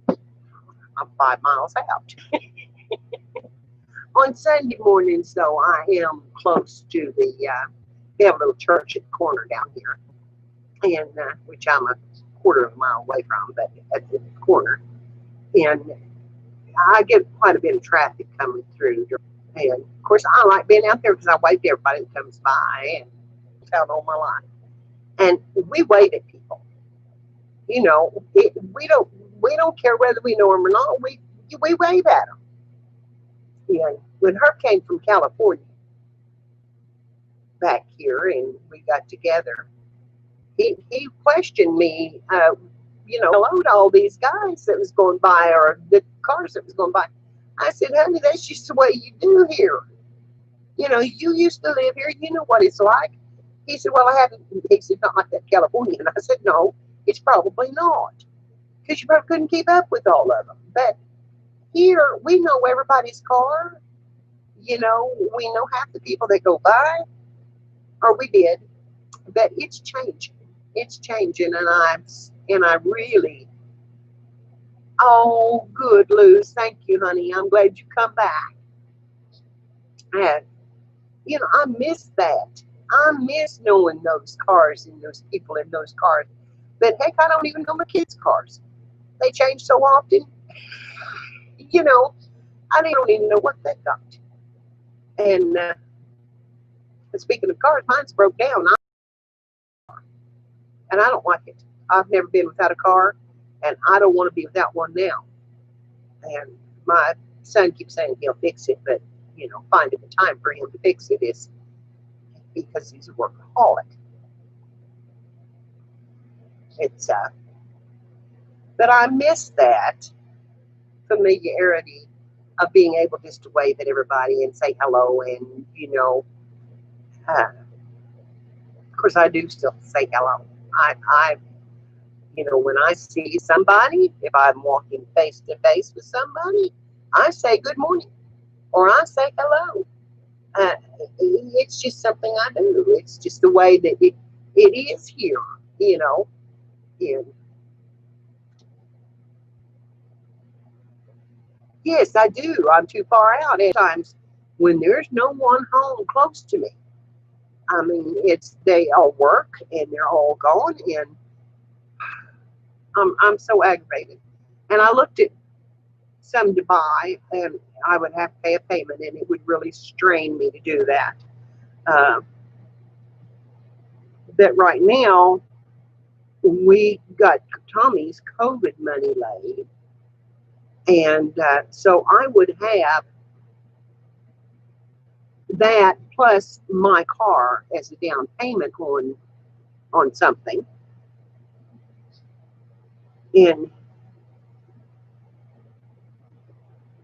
A: I'm 5 miles out. On Sunday mornings, though, I am close to we have a little church at the corner down here, and which I'm a quarter of a mile away from, but at the corner. And I get quite a bit of traffic coming through. And of course, I like being out there because I wave to everybody that comes by and out all my life. And we wave at people. You know, we don't care whether we know them or not. We wave at them. And when Herb came from California back here and we got together, he questioned me, hello to all these guys that was going by or the cars that was going by. I said, honey, that's just the way you do here. You know, you used to live here. You know what it's like. He said, well, I haven't. He said, not like that California. And I said, no, it's probably not. Because you probably couldn't keep up with all of them. But here, we know everybody's car. You know, we know half the people that go by. Or we did. But it's changing. It's changing. And I really, oh, good, Luz. Thank you, honey. I'm glad you come back. And, you know, I miss that. I miss knowing those cars and those people in those cars. But heck, I don't even know my kids' cars. They change so often. You know, I don't even know what they got. And speaking of cars, mine's broke down. And I don't like it. I've never been without a car, and I don't want to be without one now. And my son keeps saying he'll fix it, but, you know, finding the time for him to fix it is because he's a workaholic. It's, but I miss that familiarity of being able just to wave at everybody and say hello and, you know, of course I do still say hello. I you know, when I see somebody, if I'm walking face to face with somebody, I say good morning or I say hello. It's just something I do. It's just the way that it is here, you know. And yes, I do. I'm too far out at times when there's no one home close to me. I mean, they all work and they're all gone, and I'm so aggravated. And I looked at some to buy, and I would have to pay a payment, and it would really strain me to do that. But right now, we got Tommy's COVID money laid, and so I would have that plus my car as a down payment on something. And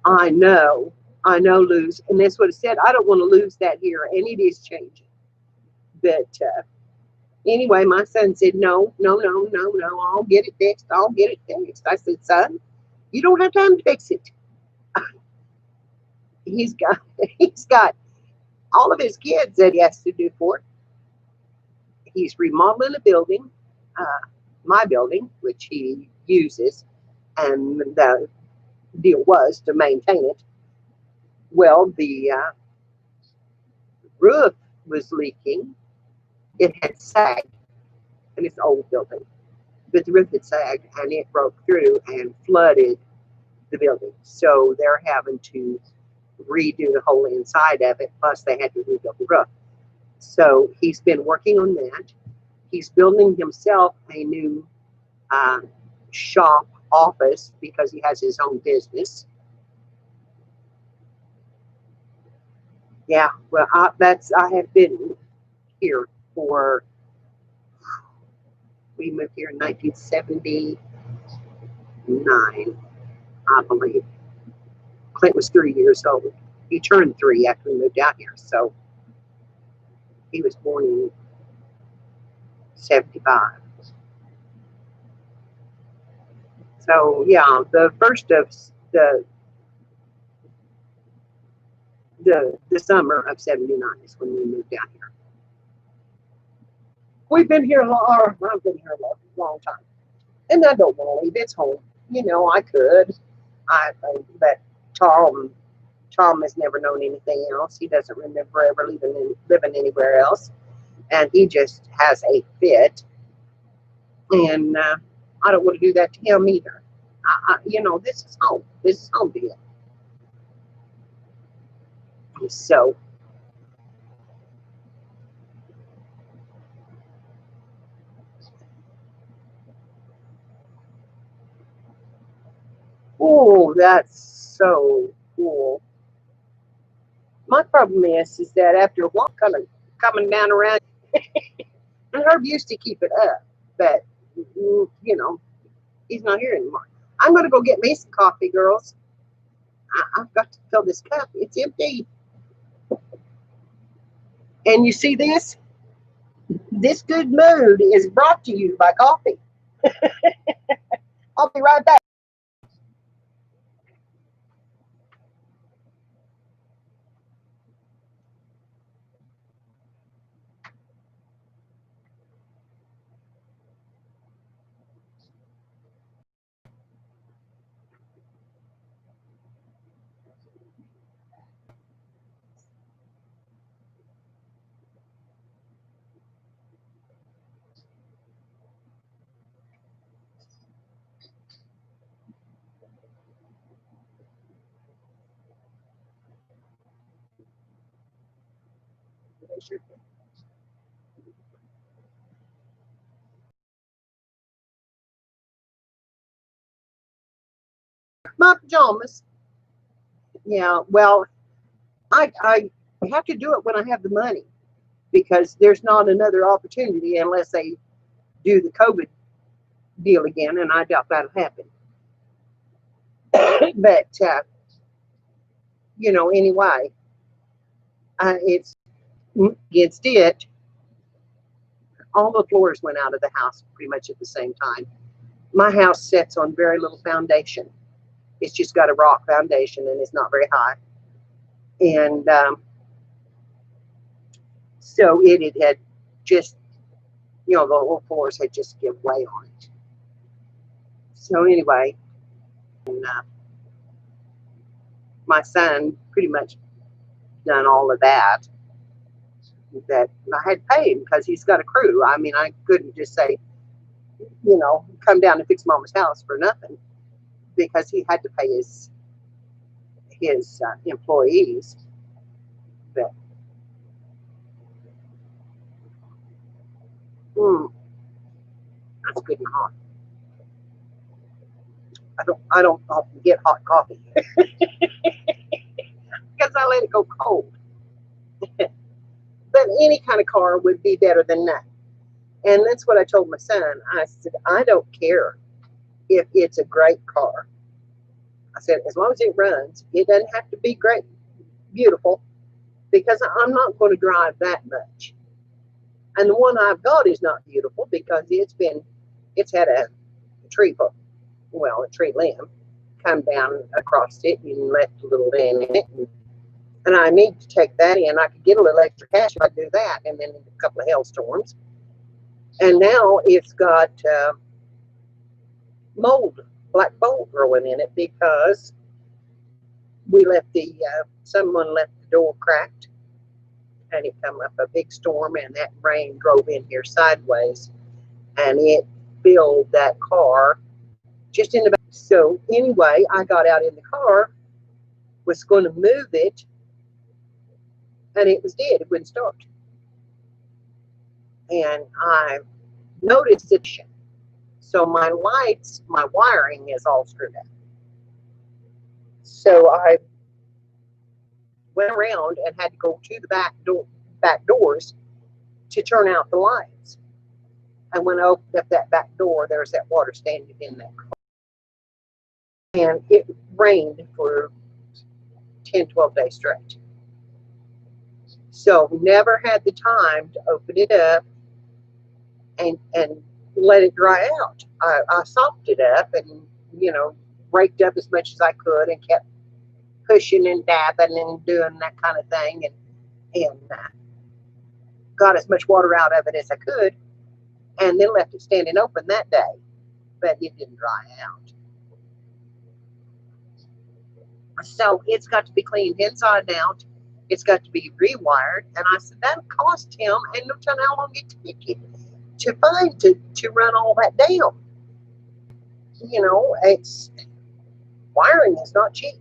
A: I know, Luz, and that's what it said. I don't want to lose that here, and it is changing. But anyway, my son said, no, I'll get it fixed. I said, son, you don't have time to fix it. He's got all of his kids that he has to do for it. He's remodeling a building, my building, which he uses, and the deal was to maintain it. Well, the roof was leaking. It had sagged, and it's an old building, but the roof had sagged, and it broke through and flooded the building. So they're having to redo the whole inside of it, plus they had to rebuild the roof. So he's been working on that. He's building himself a new shop office because he has his own business. Yeah, well, I have been here for, we moved here in 1979, I believe. Clint was 3 years old. He turned 3 after we moved out here, so he was born in 75. So yeah, the first of the summer of 79 is when we moved out here. We've been here I've been here a long time, and I don't want to leave. It's home. You know, I could. I think, but Tom has never known anything else. He doesn't remember ever living anywhere else, and he just has a fit And I don't want to do that to him either. You know, this is home. This is home to him. So, oh, that's so cool. My problem is that after a while, kind of coming down around, and Herb used to keep it up, but you know, he's not here anymore. I'm gonna go get me some coffee, girls. I've got to fill this cup. It's empty. And you see this? This good mood is brought to you by coffee. I'll be right back. My pajamas. Yeah, well, I have to do it when I have the money because there's not another opportunity unless they do the COVID deal again, and I doubt that'll happen. But you know, anyway, it's against it. All the floors went out of the house pretty much at the same time. My house sits on very little foundation. It's just got a rock foundation and it's not very high. And so it had just, you know, the whole floors had just given way on it. So anyway, and, my son pretty much done all of that. That I had to pay him because he's got a crew. I mean, I couldn't just say, you know, come down and fix Mama's house for nothing because he had to pay his employees. But that's good and hot. I don't often get hot coffee because I let it go cold. But any kind of car would be better than that. And that's what I told my son. I said, I don't care if it's a great car. I said, as long as it runs, it doesn't have to be great, beautiful, because I'm not going to drive that much. And the one I've got is not beautiful because it's had a tree, well, a tree limb come down across it and left a little dent in it. And I need to take that in. I could get a little extra cash if I do that, and then a couple of hailstorms. And now it's got mold, black mold growing in it because we left someone left the door cracked, and it come up a big storm, and that rain drove in here sideways, and it filled that car just in the back. So anyway, I got out in the car, was going to move it, and it was dead. It wouldn't start. And I noticed it. So my lights, my wiring is all screwed up. So I went around and had to go to the back doors to turn out the lights. And when I opened up that back door, there was that water standing in that car. And it rained for 10, 12 days straight. So never had the time to open it up and let it dry out. I sopped it up and, you know, raked up as much as I could and kept pushing and dabbing and doing that kind of thing, and got as much water out of it as I could, and then left it standing open that day, but it didn't dry out. So it's got to be cleaned inside and out. It's got to be rewired. And I said, that cost him, and no telling how long it took him to find to run all that down. It's wiring is not cheap,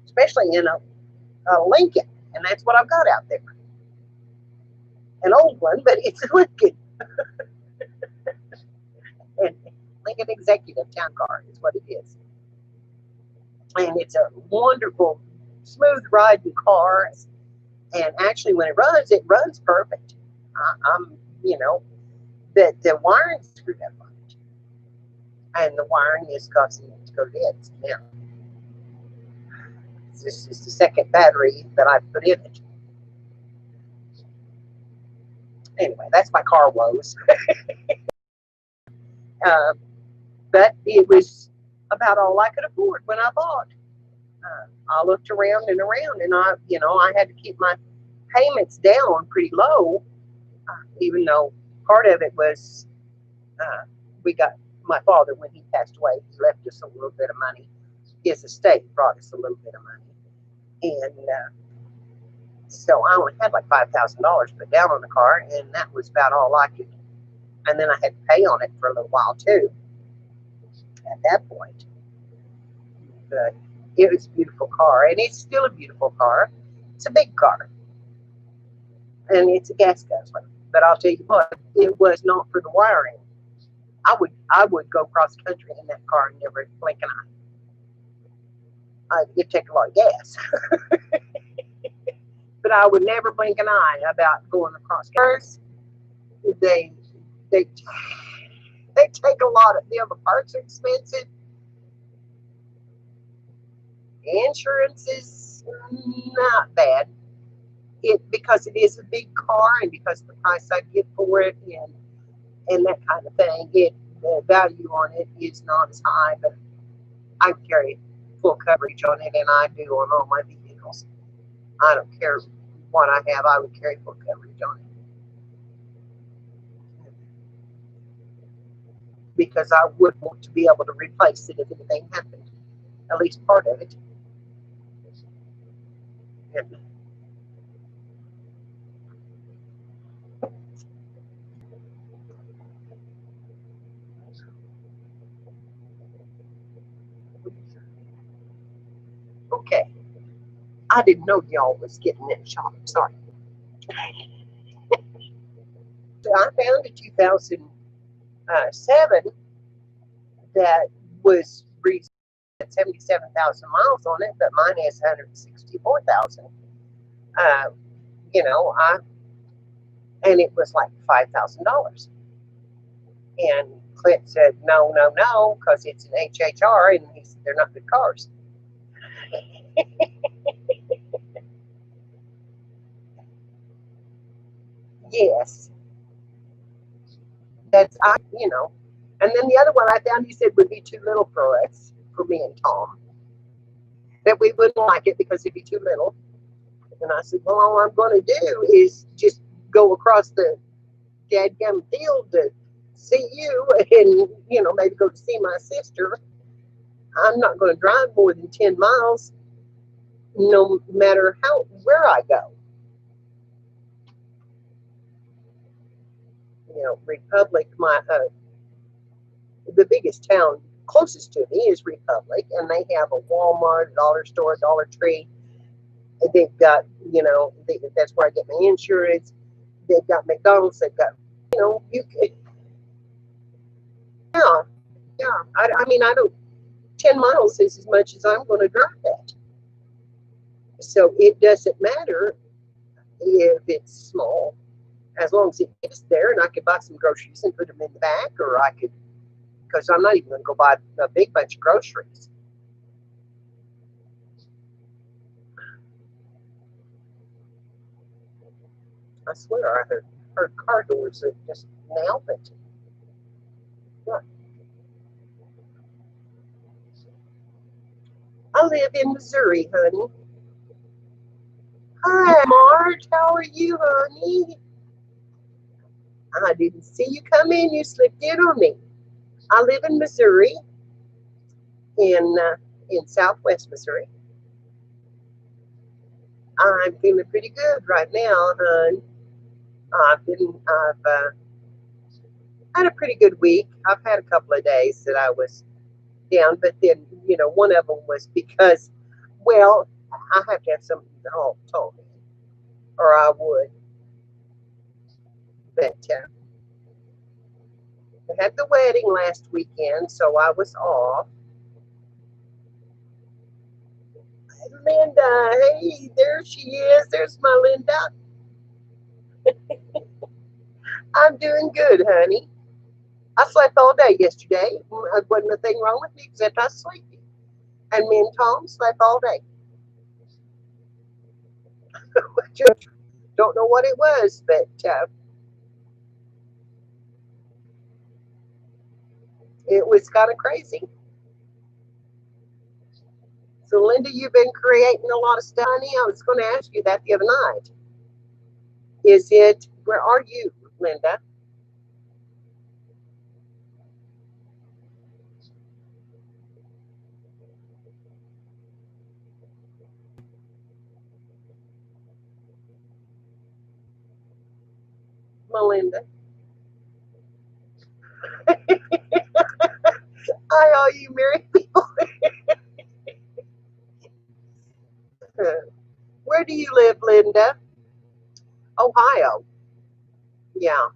A: especially in a Lincoln, and that's what I've got out there. An old one, but it's a Lincoln. And Lincoln Executive Town Car is what it is. And it's a wonderful, smooth riding car. And actually, when it runs perfect. But the wiring screwed up on it. And the wiring is causing it to go dead now. This is the second battery that I put in it. Anyway, that's my car woes. But it was about all I could afford when I bought. I looked around, and I had to keep my payments down pretty low, even though part of it was we got my father, when he passed away, he left us a little bit of money. His estate brought us a little bit of money, and so I only had like $5,000 put down on the car, and that was about all I could. And then I had to pay on it for a little while too. At that point, but it was a beautiful car, and it's still a beautiful car. It's a big car, and it's a gas guzzler. But I'll tell you what, it was not for the wiring. I would go cross country in that car and never blink an eye. It'd take a lot of gas, but I would never blink an eye about going across country. They take a lot of the parts are expensive. Insurance is not bad. Because it is a big car, and because of the price I get for it, and that kind of thing, the value on it is not as high. But I carry full coverage on it, and I do on all my vehicles. I don't care what I have; I would carry full coverage on it because I would want to be able to replace it if anything happened, at least part of it. And okay, I didn't know y'all was getting that shot. Sorry. So I found a 2007 that was at 77,000 miles on it, but mine has 164,000. And it was like $5,000. And Clint said, no, because it's an HHR, and he said they're not good cars. Yes, And then the other one I found, he said, would be too little for us, for me and Tom. That we wouldn't like it because it'd be too little. And I said, well, all I'm going to do is just go across the dadgum field to see you, and maybe go to see my sister. I'm not going to drive more than 10 miles, no matter where I go. Republic, the biggest town closest to me is Republic, and they have a Walmart, dollar store, Dollar Tree. They've got, that's where I get my insurance. They've got McDonald's. They've got, you can, yeah. I don't. 10 miles is as much as I'm going to drive that. So it doesn't matter if it's small, as long as it gets there, and I could buy some groceries and put them in the back, or I could, because I'm not even going to go buy a big bunch of groceries. I swear I heard car doors that just now opened. What? I live in Missouri, honey. Hi, Marge. How are you, honey? I didn't see you come in. You slipped in on me. I live in Missouri, in Southwest Missouri. I'm feeling pretty good right now, hon. I had a pretty good week. I've had a couple of days that I was down, but then, one of them was because, well, I have to have something told me, or I would. But I had the wedding last weekend, so I was off. Linda, hey, there she is. There's my Linda. I'm doing good, honey. I slept all day yesterday. There wasn't a thing wrong with me except I was sleepy. And me and Tom slept all day. Don't know what it was, but it was kind of crazy. So, Linda, you've been creating a lot of stuff, honey. I was going to ask you that the other night. Where are you, Linda? Melinda. Hi, all you married people. Where do you live, Linda? Ohio. Yeah.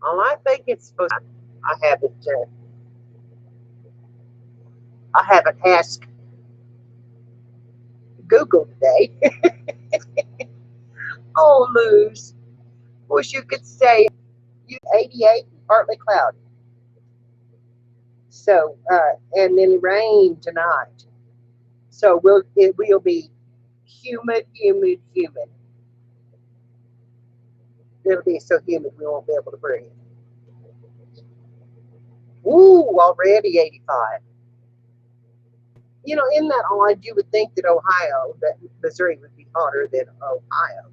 A: Well, I think it's supposed to. I haven't. I haven't asked Google today. Oh, Luz. Wish you could say you 88 and partly cloudy. So, and then rain tonight. So it will be humid, humid, humid. It'll be so humid we won't be able to breathe. Ooh, already 85. In that odd, you would think that Missouri would be hotter than Ohio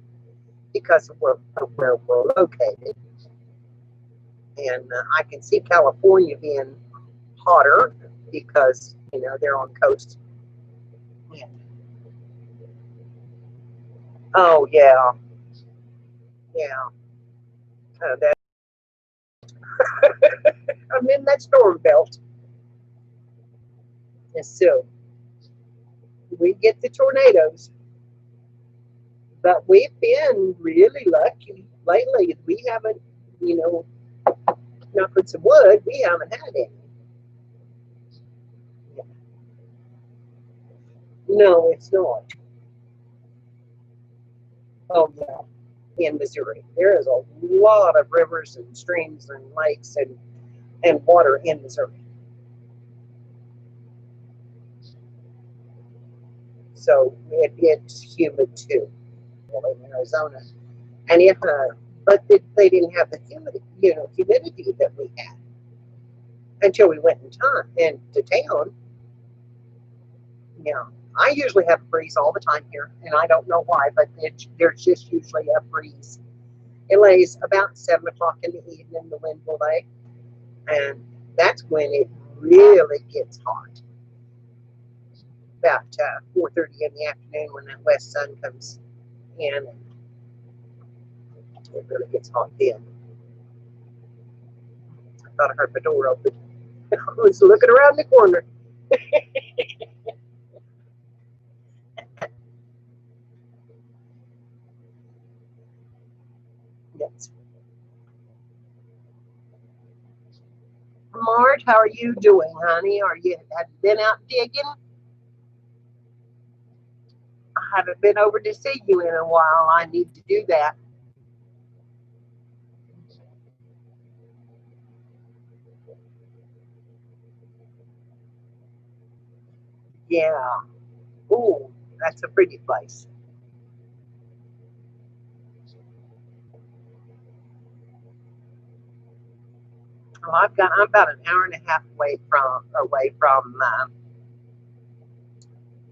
A: because of where we're located. And I can see California being hotter because, they're on coast. Yeah. Oh, yeah. Yeah. That I'm in that storm belt. And so we get the tornadoes. But we've been really lucky lately. We haven't, knock on some wood, we haven't had any. Yeah. No, it's not. Oh, yeah. In Missouri, there is a lot of rivers and streams and lakes and water in Missouri. So it's humid too. Well, in Arizona, and but they didn't have the humidity that we had until we went into town. Yeah, I usually have a breeze all the time here, and I don't know why, but there's just usually a breeze. It lays about 7 o'clock in the evening. The wind will lay, and that's when it really gets hot. About 4:30 in the afternoon when that west sun comes in, it really gets hot then. I thought I heard my door open. I was looking around the corner. Yes. Marge, how are you doing, honey? Have you been out digging? I haven't been over to see you in a while. I need to do that. Yeah. Ooh, that's a pretty place. Well, I'm about an hour and a half away from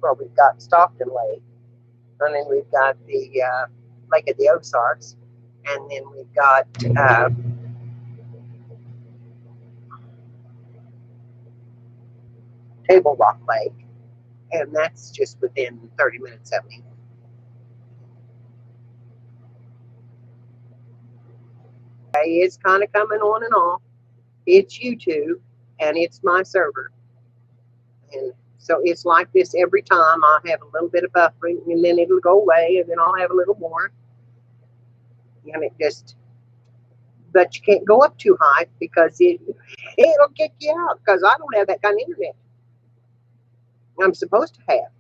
A: well, we've got Stockton Lake, and then we've got the Lake of the Ozarks, and then we've got Table Rock Lake, and that's just within 30 minutes of me. okay, it's kind of coming on and off. It's YouTube and it's my server. And so it's like this every time. I have a little bit of buffering and then it'll go away and then I'll have a little more. And it just, but you can't go up too high because it'll kick you out because I don't have that kind of internet I'm supposed to have.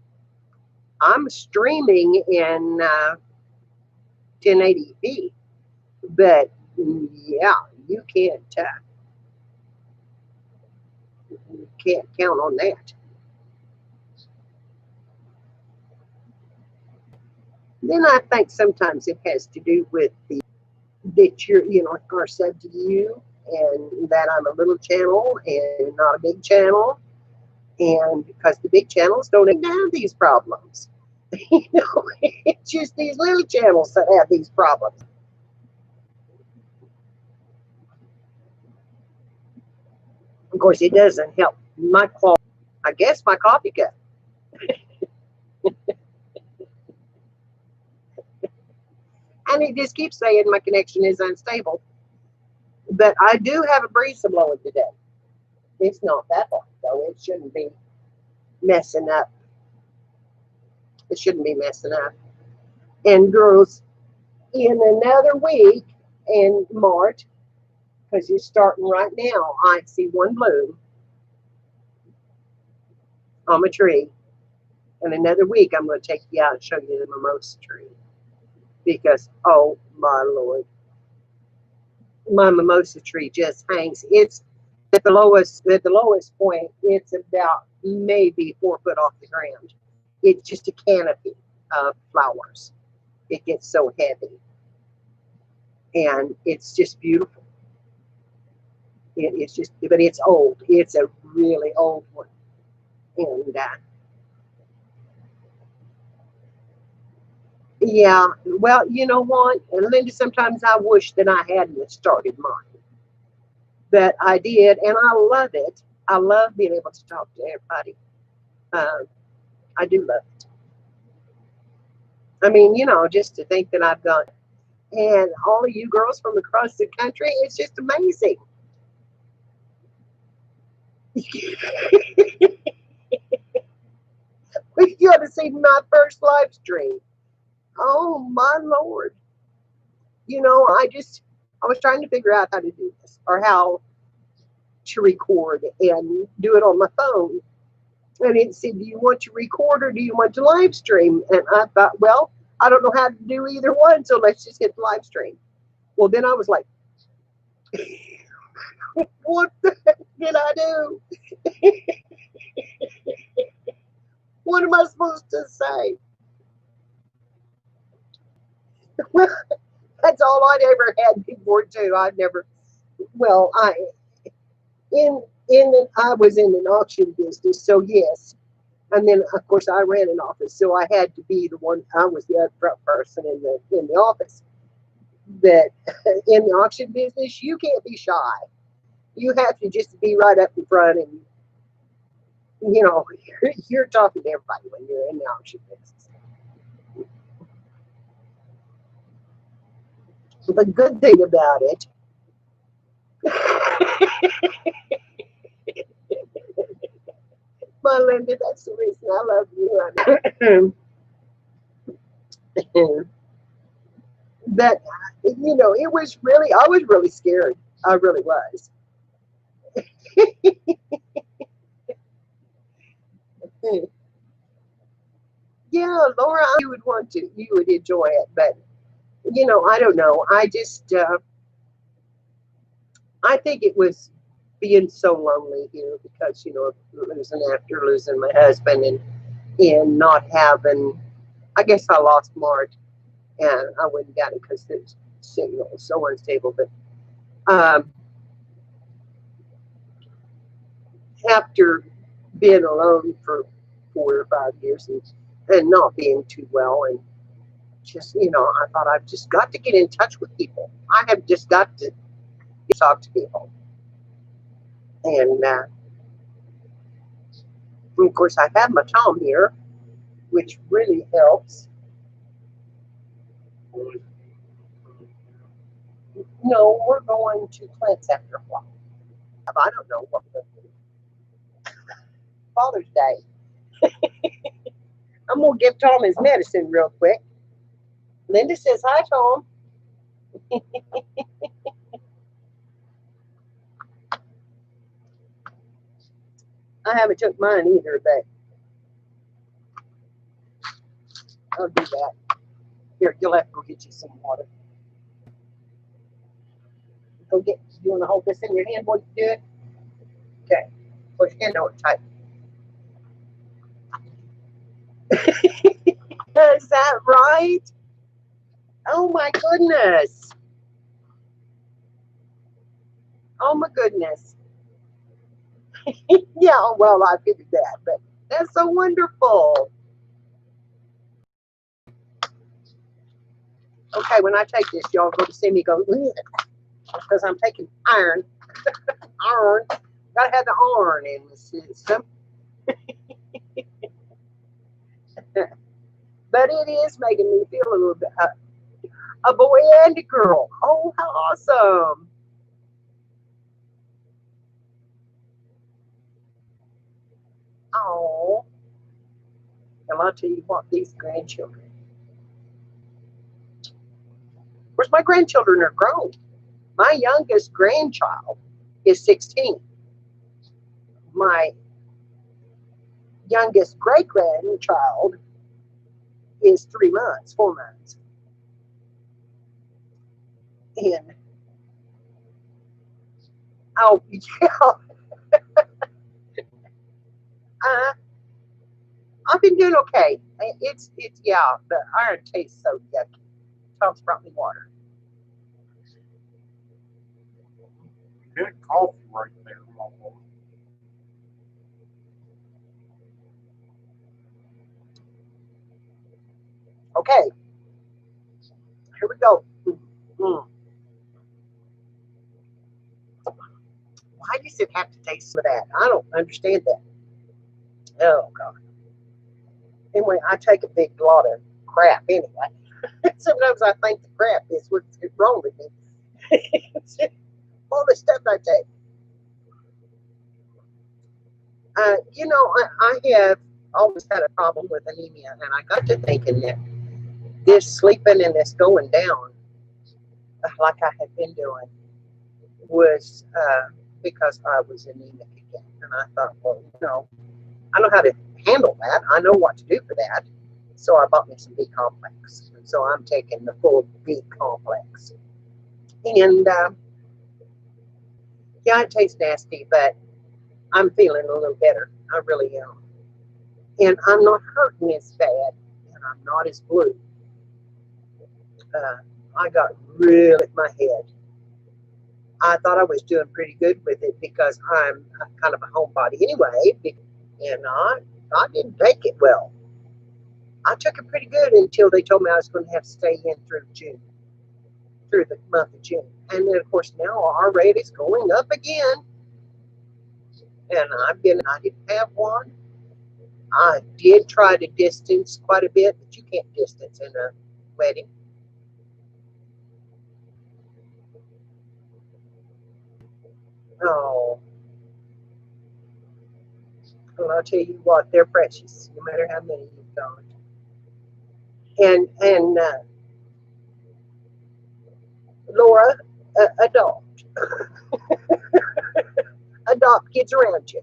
A: I'm streaming in 1080p, but yeah, you can't count on that. Then I think sometimes it has to do with that you're, are sub to you, and that I'm a little channel and not a big channel, and because the big channels don't even have these problems. It's just these little channels that have these problems. Of course, it doesn't help my quality. I guess my coffee cup. And it just keeps saying my connection is unstable. But I do have a breeze blowing today. It's not that hard, though. It shouldn't be messing up. It shouldn't be messing up. And girls, in another week in March, because you're starting right now, I see one bloom on my tree. In another week, I'm going to take you out and show you the mimosa tree. Because, oh my Lord, my mimosa tree just hangs. It's at the lowest point, it's about maybe 4 foot off the ground. It's just a canopy of flowers. It gets so heavy. And it's just beautiful. It's just, but it's old. It's a really old one. And yeah, well, you know what, Linda, sometimes I wish that I hadn't started mine. But I did, and I love it. I love being able to talk to everybody. I do love it. I mean, just to think that I've got, and all of you girls from across the country, it's just amazing. You ought to see my first live stream. Oh my Lord. I was trying to figure out how to do this or how to record and do it on my phone. And it said, do you want to record or do you want to live stream? And I thought, well, I don't know how to do either one, so let's just hit the live stream. Well, then I was like, what the heck did I do? What am I supposed to say? Well, that's all I'd ever had before too. I was in an auction business, so yes. And then of course I ran an office, so I had to be the one. I was the upfront person in the office. That in the auction business, you can't be shy. You have to just be right up in front, and you're talking to everybody when you're in the auction business. The good thing about it, my Linda, that's the reason I love you. That it was really, I was really scared. I really was. Yeah, Laura, you would enjoy it, but I don't know. I just, I think it was being so lonely here because, after losing my husband and not having, I guess I lost Mark and I wouldn't got it because the signal was so unstable. But after being alone for 4 or 5 years and not being too well, and just, I thought I've just got to get in touch with people. I have just got to talk to people. And of course, I have my Tom here, which really helps. No, we're going to Clint's after a while. I don't know what we're going to do. Father's Day. I'm going to give Tom his medicine real quick. Linda says, hi, Tom. I haven't took mine either, but I'll do that. Here, you'll have to go get you some water. Go get, you want to hold this in your hand while you do it? Okay. Put your hand over tight. Is that right? Oh my goodness. Oh my goodness. Yeah, well, I figured that, but that's so wonderful. Okay, when I take this, y'all go to see me go, because I'm taking iron. Iron. Gotta have the iron in the system. But it is making me feel a little bit a boy and a girl. Oh, how awesome. Oh, and I'll tell you what, these grandchildren. Of course, my grandchildren are grown. My youngest grandchild is 16. My youngest great grandchild is 3 months, 4 months. And oh, yeah, uh, I've been doing okay. It's yeah, the iron tastes so yucky. Tom's brought me water.
B: You had coffee right there, Mama.
A: Okay, here we go. Mm. Why does it have to taste of that? I don't understand that. Oh God. Anyway, I take a big lot of crap anyway. Sometimes I think the crap is what's wrong with me. All the stuff I take. I have always had a problem with anemia, and I got to thinking that this sleeping and this going down, like I had been doing, was because I was anemic again. And I thought, well, I know how to handle that. I know what to do for that. So I bought me some B complex. And so I'm taking the full B complex. And yeah, it tastes nasty, but I'm feeling a little better. I really am. And I'm not hurting as bad, and I'm not as blue. Uh, I got really my head. I thought I was doing pretty good with it because I'm kind of a homebody anyway, and I didn't take it well. I took it pretty good until they told me I was going to have to stay in through June, through the month of June. And then, of course, now our rate is going up again. And I didn't have one. I did try to distance quite a bit, but you can't distance in a wedding. Oh, well, I'll tell you what, they're precious, no matter how many you've got. And Laura, adopt, adopt kids around you.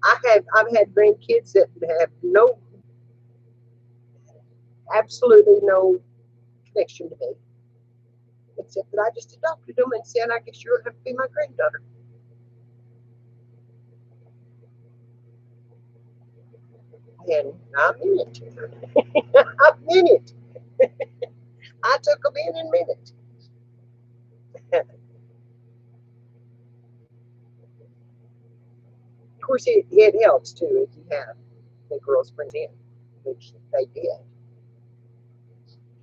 A: I've had grandkids that have absolutely no connection to me, except that I just adopted them and said, I guess you'll have to be my granddaughter. And I'm in it. I'm in it. I took them in a minute. Of course, it helps too if you have the girls bring in, which they did.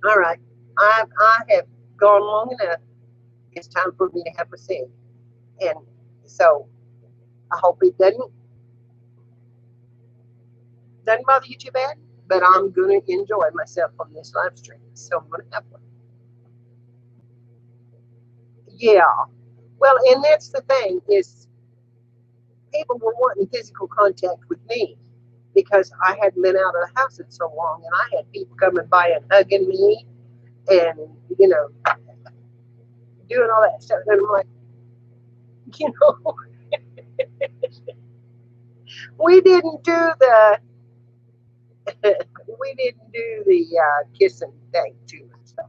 A: All right, I have gone long enough. It's time for me to have a sing, and so I hope it doesn't bother you too bad. But I'm gonna enjoy myself on this live stream, so I'm gonna have one. Yeah. Well, and that's the thing is people were wanting physical contact with me because I hadn't been out of the house in so long, and I had people coming by and hugging me, and you know, doing all that stuff. And I'm like, you know, we didn't do the we didn't do the kissing thing too much. So.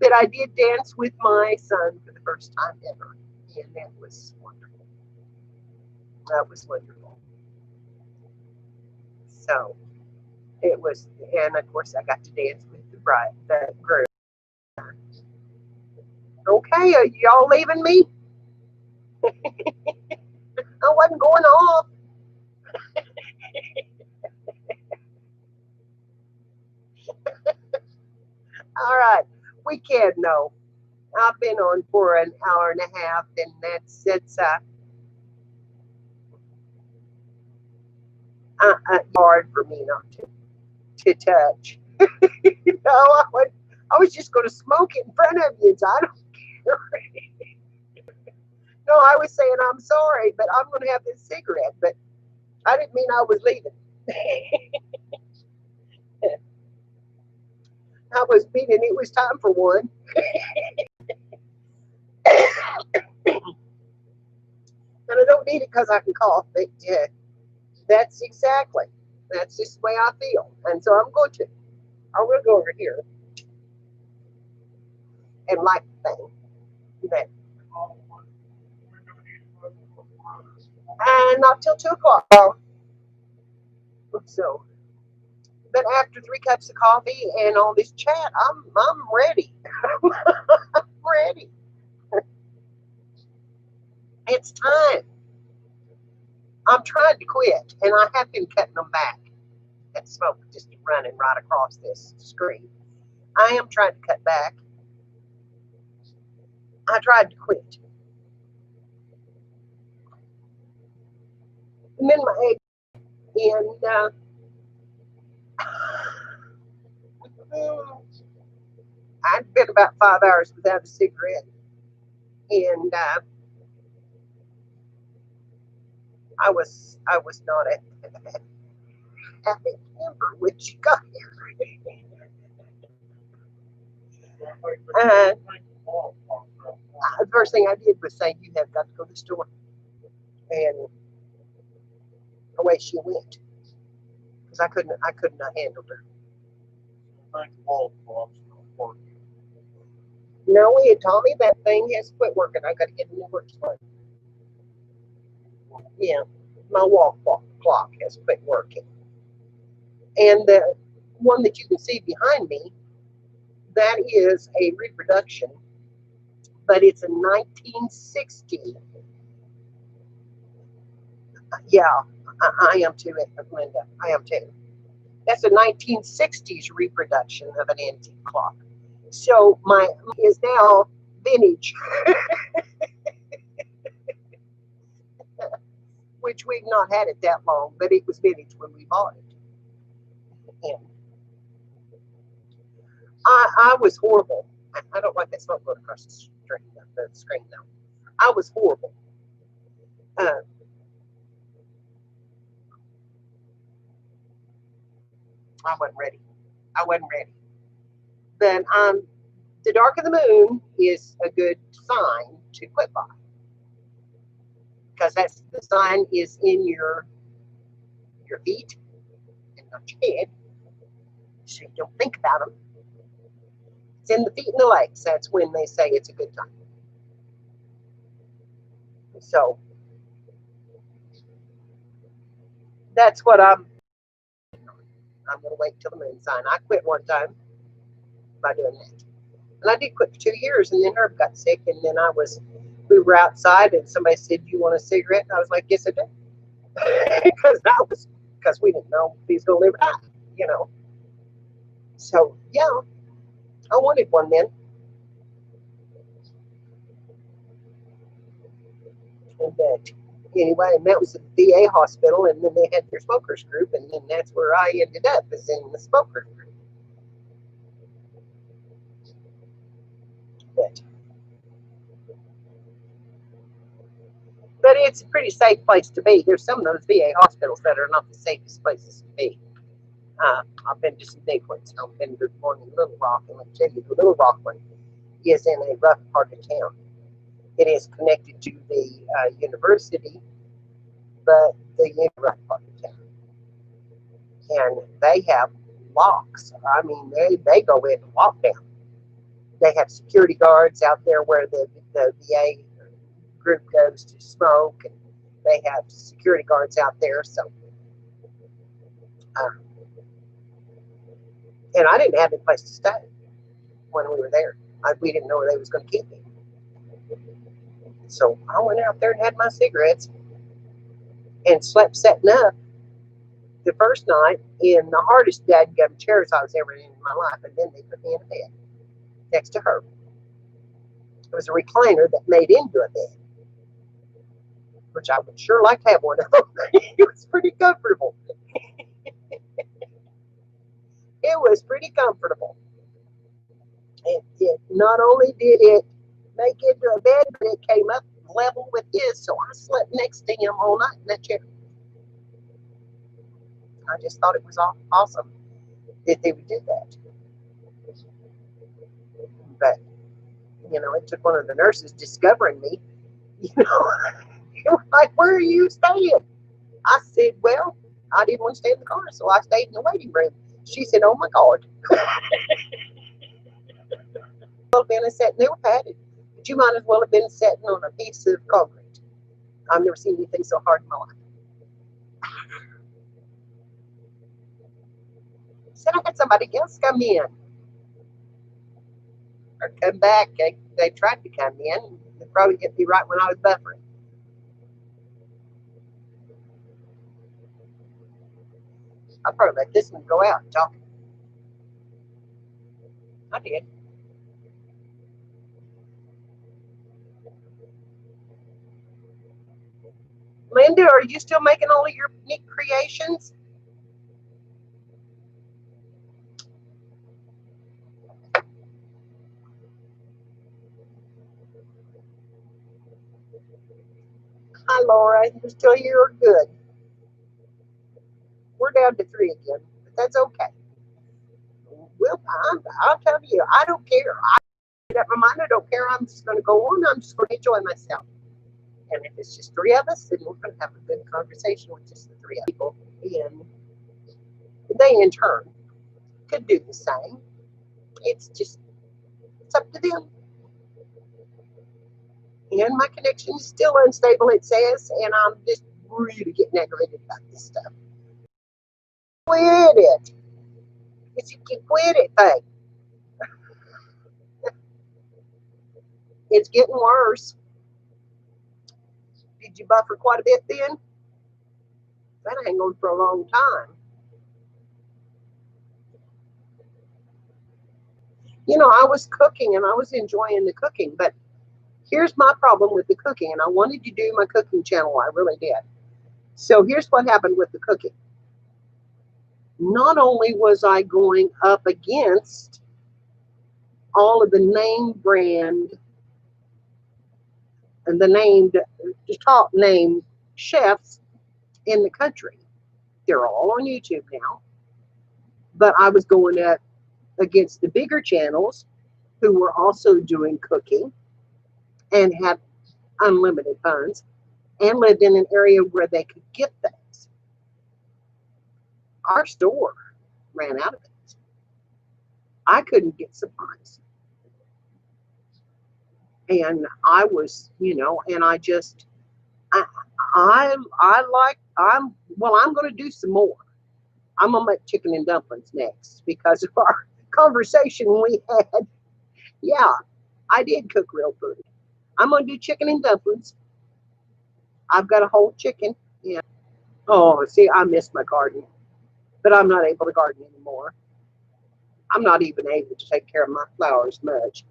A: But I did dance with my son for the first time ever, and that was wonderful. That was wonderful. So it was, and of course I got to dance with the bride, the groom. Okay, are y'all leaving me? I wasn't going off. All right, we can't know. I've been on for an hour and a half, and it's hard for me not to touch. I was just going to smoke it in front of you. So I don't care. No, I was saying I'm sorry, but I'm going to have this cigarette. But I didn't mean I was leaving. I was meaning it was time for one. And I don't need it because I can cough. But yeah, that's exactly. That's just the way I feel. And so I'm going to go over here and light the thing. But, and not till 2 o'clock. So, but after 3 cups of coffee and all this chat, I'm ready. I'm ready. It's time. I'm trying to quit, and I have been cutting them back. That smoke just running right across this screen. I am trying to cut back. I tried to quit. I'm in my egg, and I'd been about 5 hours without a cigarette, and I was not at happy camper when she got here. Uh, the first thing I did was say, "You have got to go to the store," and away she went because I couldn't have handled her. No, he had told me that thing has quit working. I got to get a new works one. Yeah, my wall clock has quit working, and the one that you can see behind me, that is a reproduction, but it's a 1960. Yeah, I am too, Linda. I am too. That's a 1960s reproduction of an antique clock. So my is now vintage, which we've not had it that long, but it was vintage when we bought it. And I was horrible. I don't like that smoke going across the screen though. I was horrible. Uh, I wasn't ready. I wasn't ready. But the dark of the moon is a good sign to quit by because that's the sign is in your feet and not your head, so you don't think about them. It's in the feet and the legs. That's when they say it's a good time. So that's what I'm going to wait till the moon sign. I quit one time by doing that. And I did quit for 2 years, and then Herb got sick, and then we were outside, and somebody said, "You want a cigarette?" And I was like, "Yes, I do," because we didn't know if he's going to live or not, you know. So yeah, I wanted one then. But anyway, and that was at the VA hospital, and then they had their smokers group, and then that's where I ended up, is in the smokers group. But But it's a pretty safe place to be. There's some of those VA hospitals that are not the safest places to be. I've been to some big ones. I've been to one in Little Rock, and let me tell you, the Little Rock one is in a rough part of town. It is connected to the university, but the rough part of town. And they have locks. I mean, they go in and lock down. They have security guards out there where the VA group goes to smoke, and they have security guards out there. So, and I didn't have any place to stay when we were there. We didn't know where they was going to keep me. So I went out there and had my cigarettes and slept setting up the first night in the hardest dadgum chairs I was ever in my life. And then they put me in a bed next to her. It was a recliner that made into a bed, which I would sure like to have one of. It was pretty comfortable. It was pretty comfortable. It not only did it make it into a bed, but it came up level with his, so I slept next to him all night in that chair. I just thought it was awesome that they would do that. But, you know, it took one of the nurses discovering me. You know, they were like, "Where are you staying?" I said, "Well, I didn't want to stay in the car, so I stayed in the waiting room." She said, "Oh my God." Well, been a set, they were padded, but you might as well have been sitting on a piece of concrete. I've never seen anything so hard in my life. Said I had somebody else come in or come back. They tried to come in. They probably hit me right when I was buffering. I probably let this one go out and talk. I did. Linda, are you still making all of your unique creations? Hi, Laura. You're still here? Good. We're down to 3 again, but that's okay. Well, I'll tell you, I don't care. I made up my mind. I don't care. I'm just going to go on. I'm just going to enjoy myself. And if it's just 3 of us, then we're going to have a good conversation with just the 3 people. And they, in turn, could do the same. It's up to them. And my connection is still unstable, it says, and I'm just really getting aggravated about this stuff. Quit it. It's a quit it thing. It's getting worse. Did you buffer quite a bit then? That ain't going for a long time. You know, I was cooking and I was enjoying the cooking, but here's my problem with the cooking, and I wanted to do my cooking channel. I really did. So here's what happened with the cooking. Not only was I going up against all of the name brand and the top name chefs in the country. They're all on YouTube now. But I was going up against the bigger channels who were also doing cooking and had unlimited funds and lived in an area where they could get things. Our store ran out of it. I couldn't get supplies. And I was, you know, and I'm going to do some more. I'm going to make chicken and dumplings next because of our conversation we had. Yeah, I did cook real food. I'm going to do chicken and dumplings. I've got a whole chicken. Yeah. Oh, see, I miss my garden, but I'm not able to garden anymore. I'm not even able to take care of my flowers much,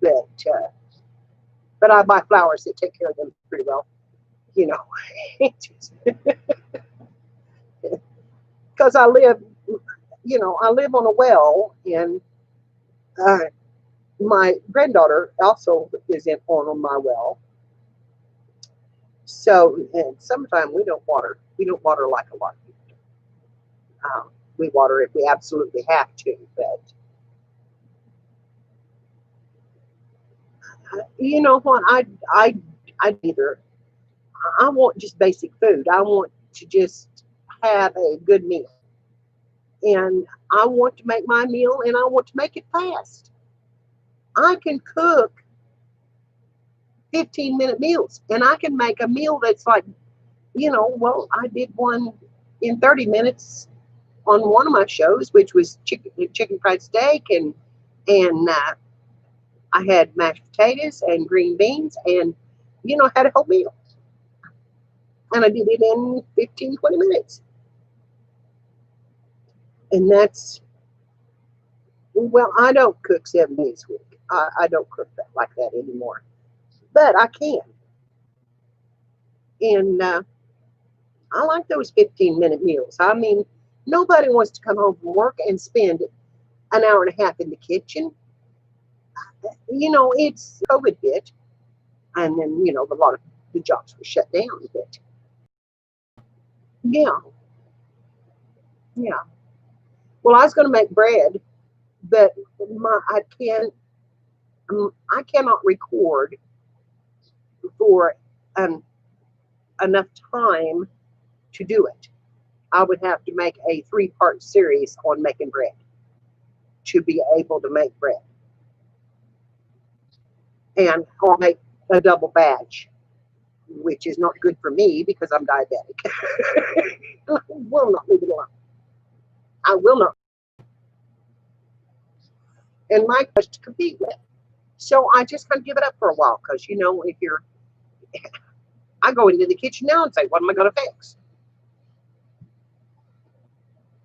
A: but I buy flowers that take care of them pretty well, you know. Because I live on a well, and my granddaughter also is on my well, So, and sometimes we don't water. We don't water like a lot of people do. We water if we absolutely have to, but you know what? I either. I want just basic food. I want to just have a good meal, and I want to make my meal, and I want to make it fast. I can cook 15-minute meals, and I can make a meal that's like, well, I did one in 30 minutes on one of my shows, which was chicken fried steak, and I had mashed potatoes and green beans, and had a whole meal, and I did it in 15-20 minutes, and that's well, I don't cook 7 days a week. I don't cook that like that anymore, but I can, and I like those 15-minute meals. I mean, nobody wants to come home from work and spend an hour and a half in the kitchen. It's COVID hit, and then a lot of the jobs were shut down. But yeah, yeah. Well, I was going to make bread, but I cannot record for enough time to do it. I would have to make a 3-part series on making bread to be able to make bread, and I'll make a double batch, which is not good for me because I'm diabetic. I will not leave it alone. I will not. And my quest to compete with. So I just kind of give it up for a while because, I go into the kitchen now and say, what am I going to fix?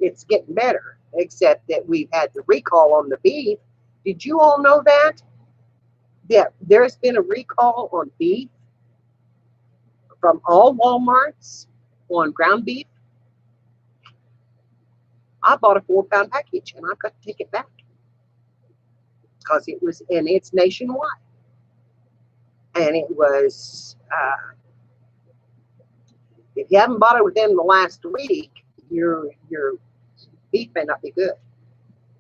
A: It's getting better, except that we've had the recall on the beef. Did you all know that? Yeah, there's been a recall on beef from all Walmarts on ground beef. I bought a 4-pound package and I've got to take it back because it's nationwide. And it was, if you haven't bought it within the last week, your beef may not be good.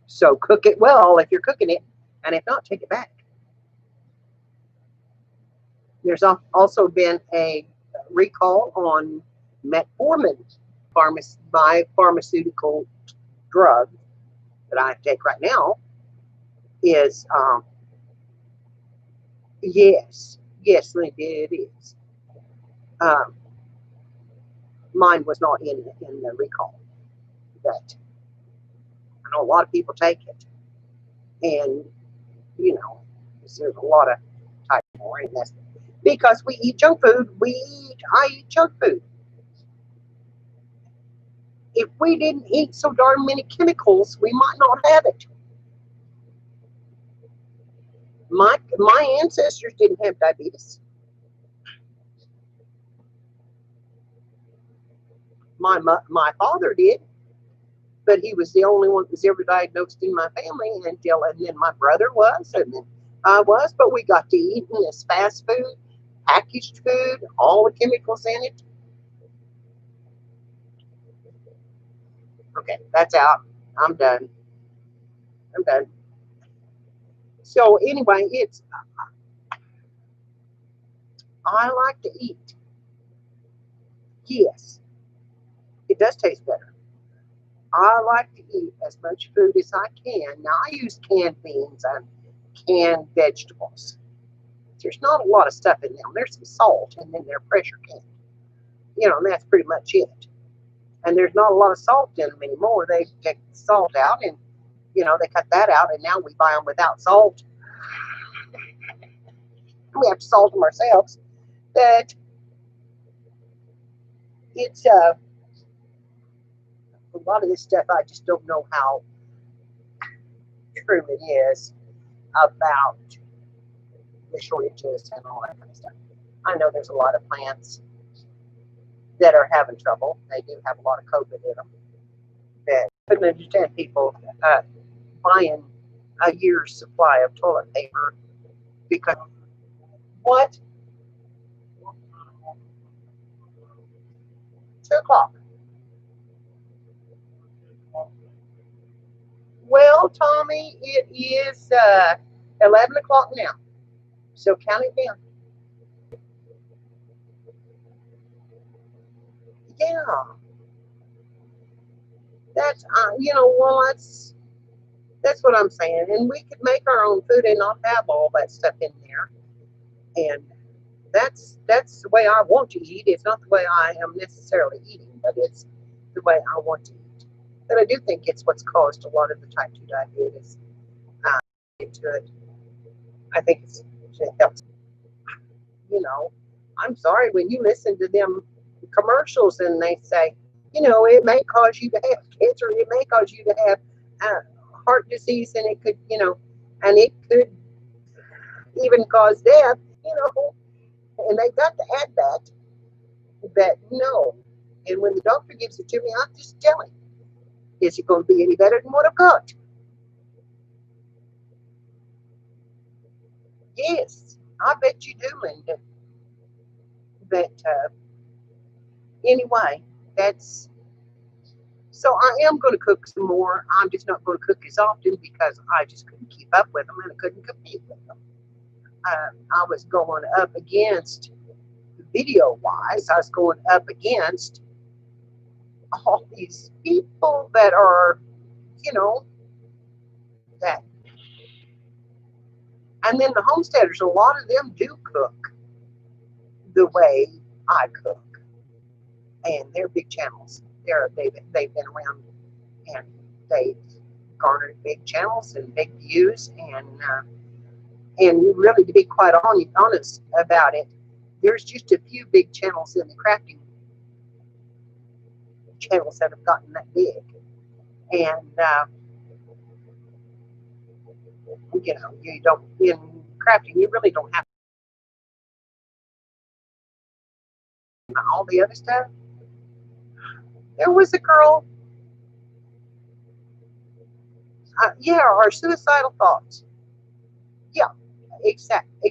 A: So cook it well if you're cooking it, and if not, take it back. There's also been a recall on metformin, my pharmaceutical drug that I take right now is, yes, Linda, it is. Mine was not in the recall, but I know a lot of people take it, and there's a lot of type more, and that's because we eat junk food. I eat junk food. If we didn't eat so darn many chemicals, we might not have it. My ancestors didn't have diabetes. My father did, but he was the only one that was ever diagnosed in my family and then my brother was, and then I was, but we got to eat this fast food, packaged food, all the chemicals in it. Okay, that's out. I'm done. So anyway, I like to eat. Yes, it does taste better. I like to eat as much food as I can. Now I use canned beans and canned vegetables. There's not a lot of stuff in them. There's some salt, and then they're pressure canned. And that's pretty much it. And there's not a lot of salt in them anymore. They take the salt out, and they cut that out, and now we buy them without salt. We have to salt them ourselves. But it's a lot of this stuff. I just don't know how true it is about the shortages and all that kind of stuff. I know there's a lot of plants that are having trouble. They do have a lot of COVID in them. But I couldn't understand people buying a year's supply of toilet paper because what? o'clock. Well, Tommy, it is 11 o'clock now. So count it down. Yeah. That's, well, that's what I'm saying. And we could make our own food and not have all that stuff in there. And that's the way I want to eat. It's not the way I am necessarily eating, but it's the way I want to eat. But I do think it's what's caused a lot of the type 2 diabetes. Into it. I think it helps. I'm sorry, when you listen to them commercials and they say, it may cause you to have cancer, it may cause you to have heart disease, and it could, and it could even cause death, and they got to add that no. And when the doctor gives it to me, I just tell him, is it going to be any better than what I've got? Yes, I bet you do, Linda. But anyway, that's so I am going to cook some more. I'm just not going to cook as often because I just couldn't keep up with them and I couldn't compete with them. I was going up against, video wise, I was going up against all these people that are, that. And then the homesteaders, a lot of them do cook the way I cook. And they're big channels. They've been around and they've garnered big channels and big views. And really, to be quite honest about it, there's just a few big channels in the crafting channels that have gotten that big. And, you don't, in crafting, you really don't have all the other stuff. There was a girl, our suicidal thoughts. Yeah, exactly.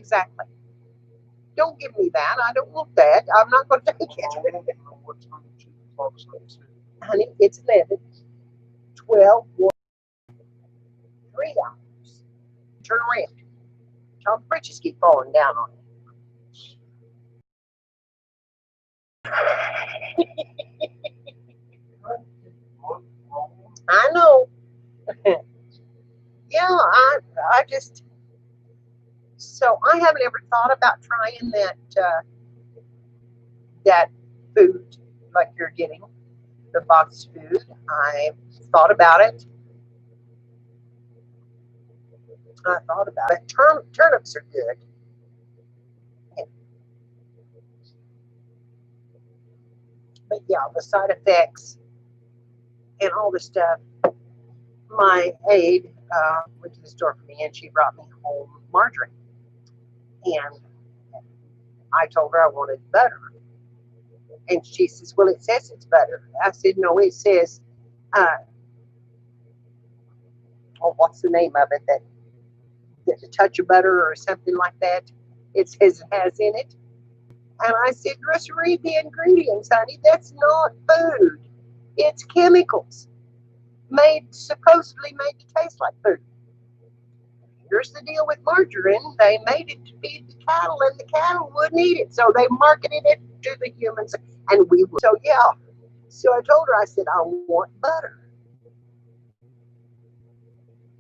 A: Don't give me that. I don't want that. I'm not going to take it. Honey, it's 11, 12, 1, 3 hours. Turn around. Tell the britches keep falling down on it. I know. Yeah, I just, so I haven't ever thought about trying that food like you're getting, the boxed food. I thought about it. Turnips are good. But yeah, the side effects and all the stuff. My aide went to the store for me and she brought me home margarine. And I told her I wanted butter. And she says, well, it says it's butter. I said, no, it says, what's the name of it? That a touch of butter or something like that. It says it has in it. And I said, just read the ingredients, honey. That's not food. It's chemicals supposedly made to taste like food. Here's the deal with margarine. They made it to feed the cattle, and the cattle wouldn't eat it. So they marketed it to the humans, and we would. So, yeah. So I told her, I said, I want butter.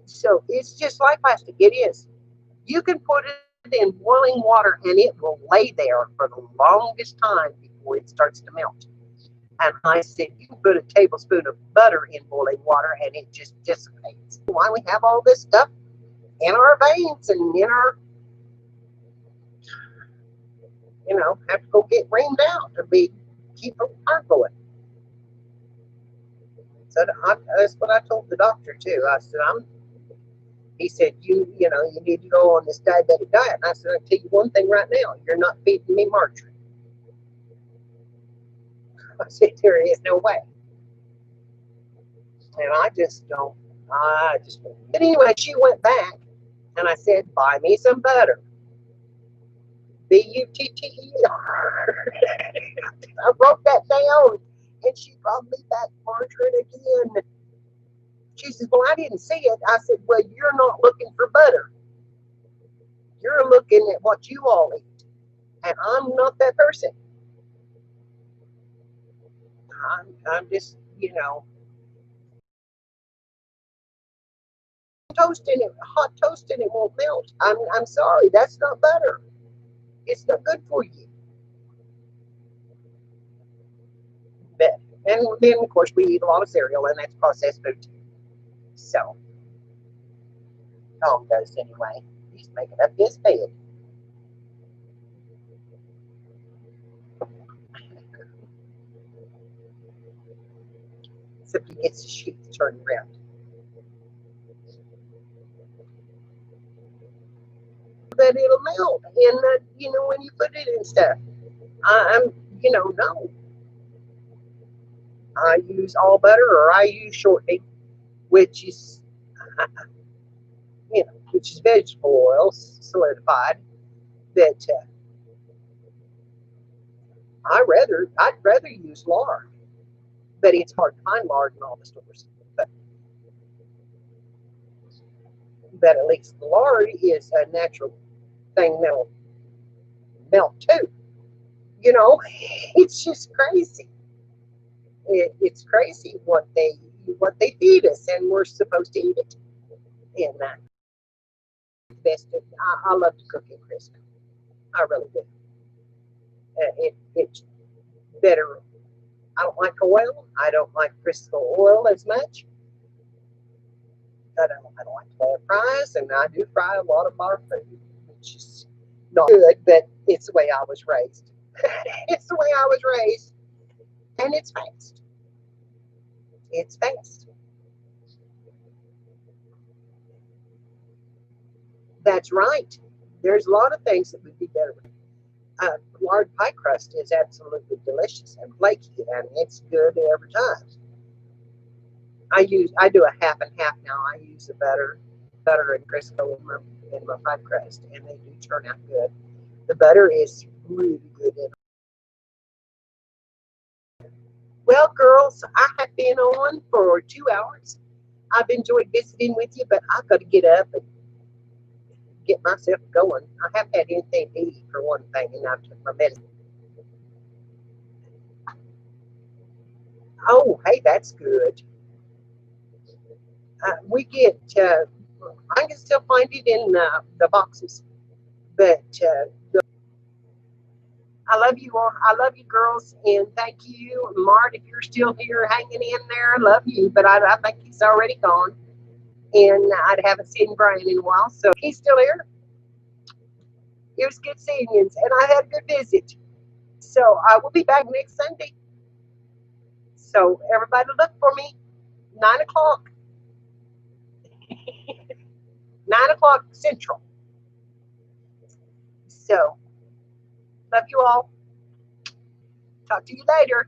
A: So it's just like plastic. It is. You can put it in boiling water, and it will lay there for the longest time before it starts to melt. And I said, you can put a tablespoon of butter in boiling water, and it just dissipates. Why we have all this stuff in our veins and in our, have to go get rained out to keep our heart going. So that's what I told the doctor too. I said, he said, you need to go on this diabetic diet. And I said, I'll tell you one thing right now, you're not feeding me margarine. I said, there is no way. And I just don't. But anyway, she went back and I said, buy me some butter. Butter. I wrote that down says, well, I didn't see it. I said, well, you're not looking for butter. You're looking at what you all eat. And I'm not that person. I'm just, hot toast and it won't melt. I'm sorry, that's not butter. It's not good for you. But, and then, of course, we eat a lot of cereal, and that's processed food too. So, Tom does anyway. He's making up his bed. Except he gets the sheets turned around. That it'll melt, and when you put it in stuff, I'm, no. I use all butter or I use shortening, which is, which is vegetable oil solidified. That I'd rather use lard, but it's hard to find lard in all the stores. But at least the lard is a natural thing that'll melt too. It's just crazy. It's crazy what they feed us, and we're supposed to eat it. And I love to cook in Crisco. I really do. It's better. I don't like oil. I don't like Crisco oil as much. I don't like to air fries, and I do fry a lot of our food, which is not good, but it's the way I was raised. It's the way I was raised, and it's fast. It's fast. That's right. There's a lot of things that would be better. Lard pie crust is absolutely delicious and flaky, and it's good every time. I do a half and half now. I use the butter and Crisco in my pie crust, and they do turn out good. The butter is really good. Well, girls, I have been on for 2 hours. I've enjoyed visiting with you, but I've got to get up and get myself going. I haven't had anything to eat for one thing, and I've took my medicine. Oh, hey, that's good. We get, I can still find it in the boxes, but I love you all. I love you, girls, and thank you, Mart. If you're still here hanging in there, I love you, but I think he's already gone, and I haven't seen Brian in a while, so he's still here. It was good seeing you, and I had a good visit. So I will be back next Sunday. So everybody look for me, 9 o'clock. 9 o'clock Central. So, love you all. Talk to you later.